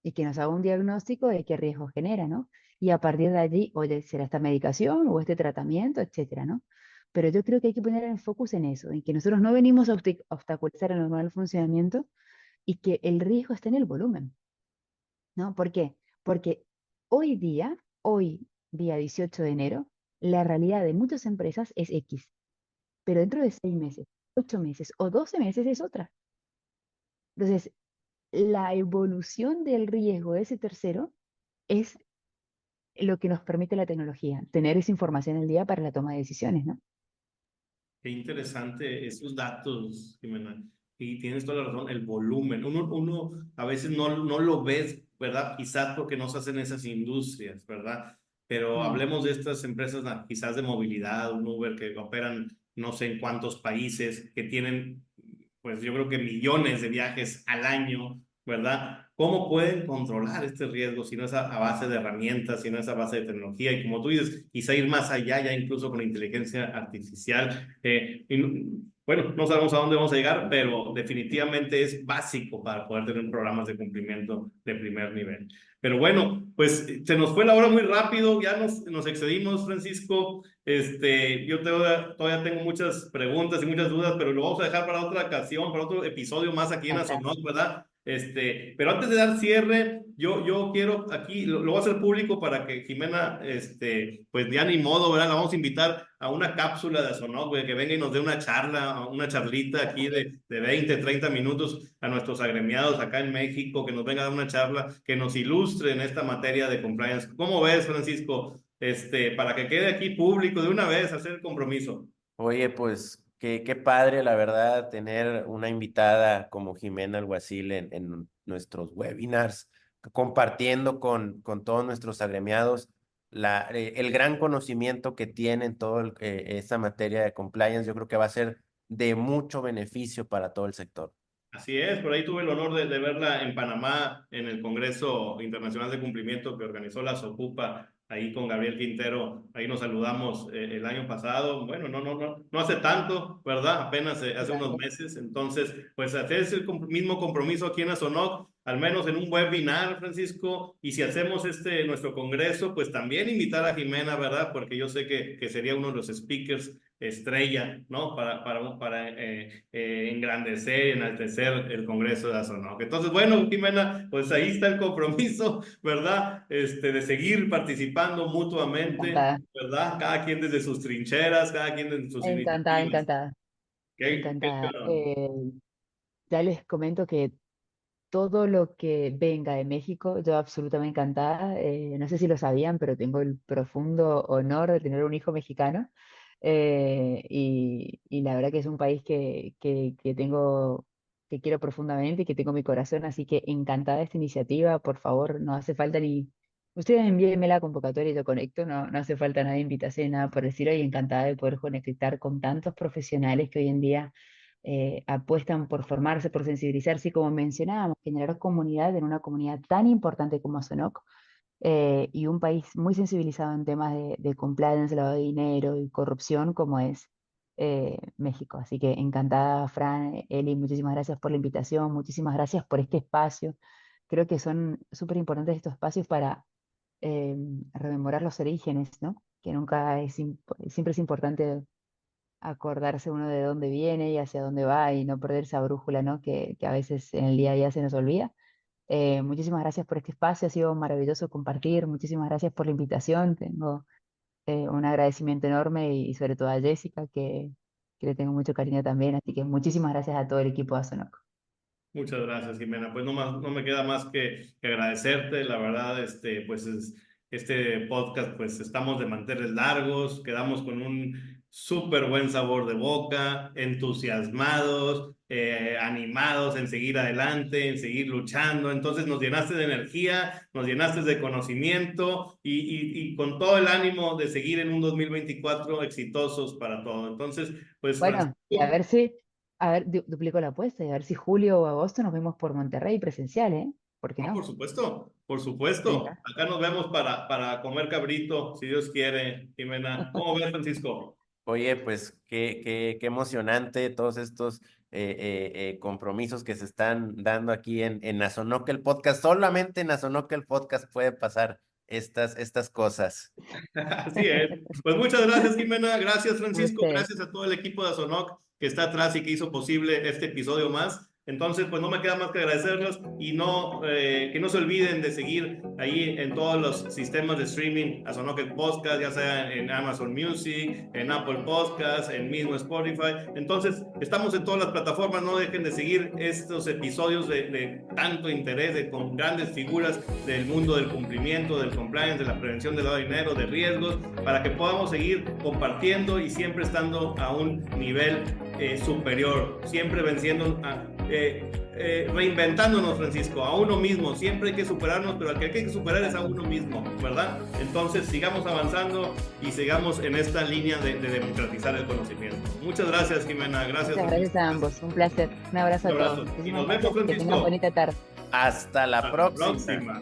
y que nos haga un diagnóstico de qué riesgo genera, ¿no? Y a partir de allí, oye, ¿será esta medicación o este tratamiento, etcétera, ¿no? Pero yo creo que hay que poner el focus en eso, en que nosotros no venimos a obstaculizar el normal funcionamiento y que el riesgo está en el volumen, ¿no? ¿Por qué? Porque hoy día 18 de enero, la realidad de muchas empresas es X, pero dentro de 6 meses, 8 meses o 12 meses es otra. Entonces, la evolución del riesgo de ese tercero es lo que nos permite la tecnología, tener esa información al día para la toma de decisiones, ¿no? Qué interesante esos datos, Jimena. Y tienes toda la razón, el volumen. Uno a veces no lo ves, ¿verdad? Quizás porque no se hacen esas industrias, ¿verdad? Pero Mm, hablemos de estas empresas quizás de movilidad, un Uber que operan no sé en cuántos países, que tienen, pues yo creo que millones de viajes al año, ¿verdad? ¿Cómo pueden controlar este riesgo si no es a base de herramientas, si no es a base de tecnología? Y como tú dices, quizá ir más allá, ya incluso con inteligencia artificial. Bueno, no sabemos a dónde vamos a llegar, pero definitivamente es básico para poder tener programas de cumplimiento de primer nivel. Pero bueno, pues se nos fue la hora muy rápido, ya nos excedimos, Francisco. Yo todavía tengo muchas preguntas y muchas dudas, pero lo vamos a dejar para otra ocasión, para otro episodio más aquí en Azonot, ¿verdad? Pero antes de dar cierre, yo quiero aquí, lo voy a hacer público para que Jimena, pues ya ni modo, ¿verdad? La vamos a invitar a una cápsula de Azonot, güey, que venga y nos dé una charla, una charlita aquí de 20, 30 minutos a nuestros agremiados acá en México, que nos venga a dar una charla, que nos ilustre en esta materia de compliance. ¿Cómo ves, Francisco? Para que quede aquí público de una vez, hacer el compromiso. Oye, pues qué padre, la verdad, tener una invitada como Jimena Alguacil en nuestros webinars, compartiendo con todos nuestros agremiados el gran conocimiento que tienen todo esta materia de compliance. Yo creo que va a ser de mucho beneficio para todo el sector. Así es, por ahí tuve el honor de verla en Panamá, en el Congreso Internacional de Cumplimiento que organizó la SOCUPA, ahí con Gabriel Quintero, ahí nos saludamos el año pasado, bueno, no hace tanto, ¿verdad? Apenas hace unos meses, entonces, pues hacer ese mismo compromiso aquí en Azonot, al menos en un webinar, Francisco, y si hacemos nuestro congreso, pues también invitar a Jimena, ¿verdad? Porque yo sé que sería uno de los speakers estrella, ¿no? Para engrandecer, enaltecer el Congreso de Azonok. Entonces, bueno, Jimena, pues ahí está el compromiso, ¿verdad? De seguir participando mutuamente, Encantada. ¿verdad? Cada quien desde sus trincheras, cada quien desde sus Encantada, iniciativas. encantada, Qué encantada. bueno. Ya les comento que todo lo que venga de México, yo absolutamente encantada. No sé si lo sabían, pero tengo el profundo honor de tener un hijo mexicano. Y la verdad que es un país que tengo, que quiero profundamente y que tengo en mi corazón, así que encantada de esta iniciativa. Por favor, no hace falta ni... Ustedes envíenme la convocatoria y yo conecto, no hace falta nada de invitación, nada por decirlo, y encantada de poder conectar con tantos profesionales que hoy en día apuestan por formarse, por sensibilizarse y, como mencionábamos, generar comunidad en una comunidad tan importante como Azonok, y un país muy sensibilizado en temas de compliance, lavado de dinero y corrupción como es México. Así que encantada, Fran, Eli, muchísimas gracias por la invitación, muchísimas gracias por este espacio. Creo que son súper importantes estos espacios para rememorar los orígenes, ¿no? Que nunca siempre es importante acordarse uno de dónde viene y hacia dónde va y no perder esa brújula, ¿no? Que a veces en el día a día se nos olvida. Muchísimas gracias por este espacio, ha sido maravilloso compartir, muchísimas gracias por la invitación, tengo un agradecimiento enorme y sobre todo a Jessica, que le tengo mucho cariño también, así que muchísimas gracias a todo el equipo de Asonoc. Muchas gracias, Jimena. Pues no me queda más que agradecerte. La verdad, pues este podcast, pues estamos de manteles largos, quedamos con un súper buen sabor de boca, entusiasmados, animados en seguir adelante, en seguir luchando. Entonces nos llenaste de energía, nos llenaste de conocimiento y con todo el ánimo de seguir en un 2024 exitosos para todo. Entonces, pues Bueno, y Francisco. a ver, duplico la apuesta y a ver si julio o agosto nos vemos por Monterrey presencial, ¿eh? ¿Por qué No, no? por supuesto, por supuesto. Venga. Acá nos vemos para comer cabrito, si Dios quiere, Jimena. ¿Cómo ves, Francisco? Oye, pues qué emocionante todos estos compromisos que se están dando aquí en Azonok el podcast. Solamente en Azonok el podcast puede pasar estas cosas. Así es. Pues muchas gracias, Jimena. Gracias, Francisco. Ustedes. Gracias a todo el equipo de Azonoc que está atrás y que hizo posible este episodio más. Entonces, pues no me queda más que agradecerlos y que no se olviden de seguir ahí en todos los sistemas de streaming Azonoc el podcast, ya sea en Amazon Music, en Apple Podcasts, en mismo Spotify. Entonces, estamos en todas las plataformas. No dejen de seguir estos episodios de tanto interés, con grandes figuras del mundo del cumplimiento, del compliance, de la prevención del lavado de dinero, de riesgos, para que podamos seguir compartiendo y siempre estando a un nivel superior, siempre venciendo, reinventándonos, Francisco, a uno mismo. Siempre hay que superarnos, pero al que hay que superar es a uno mismo, ¿verdad? Entonces sigamos avanzando y sigamos en esta línea de democratizar el conocimiento. Muchas gracias, Jimena. Gracias. Muchas gracias a ambos, un placer. Un abrazo a todos. Y nos vemos, Que tengan Francisco. bonita tarde. Hasta la Hasta la próxima. próxima.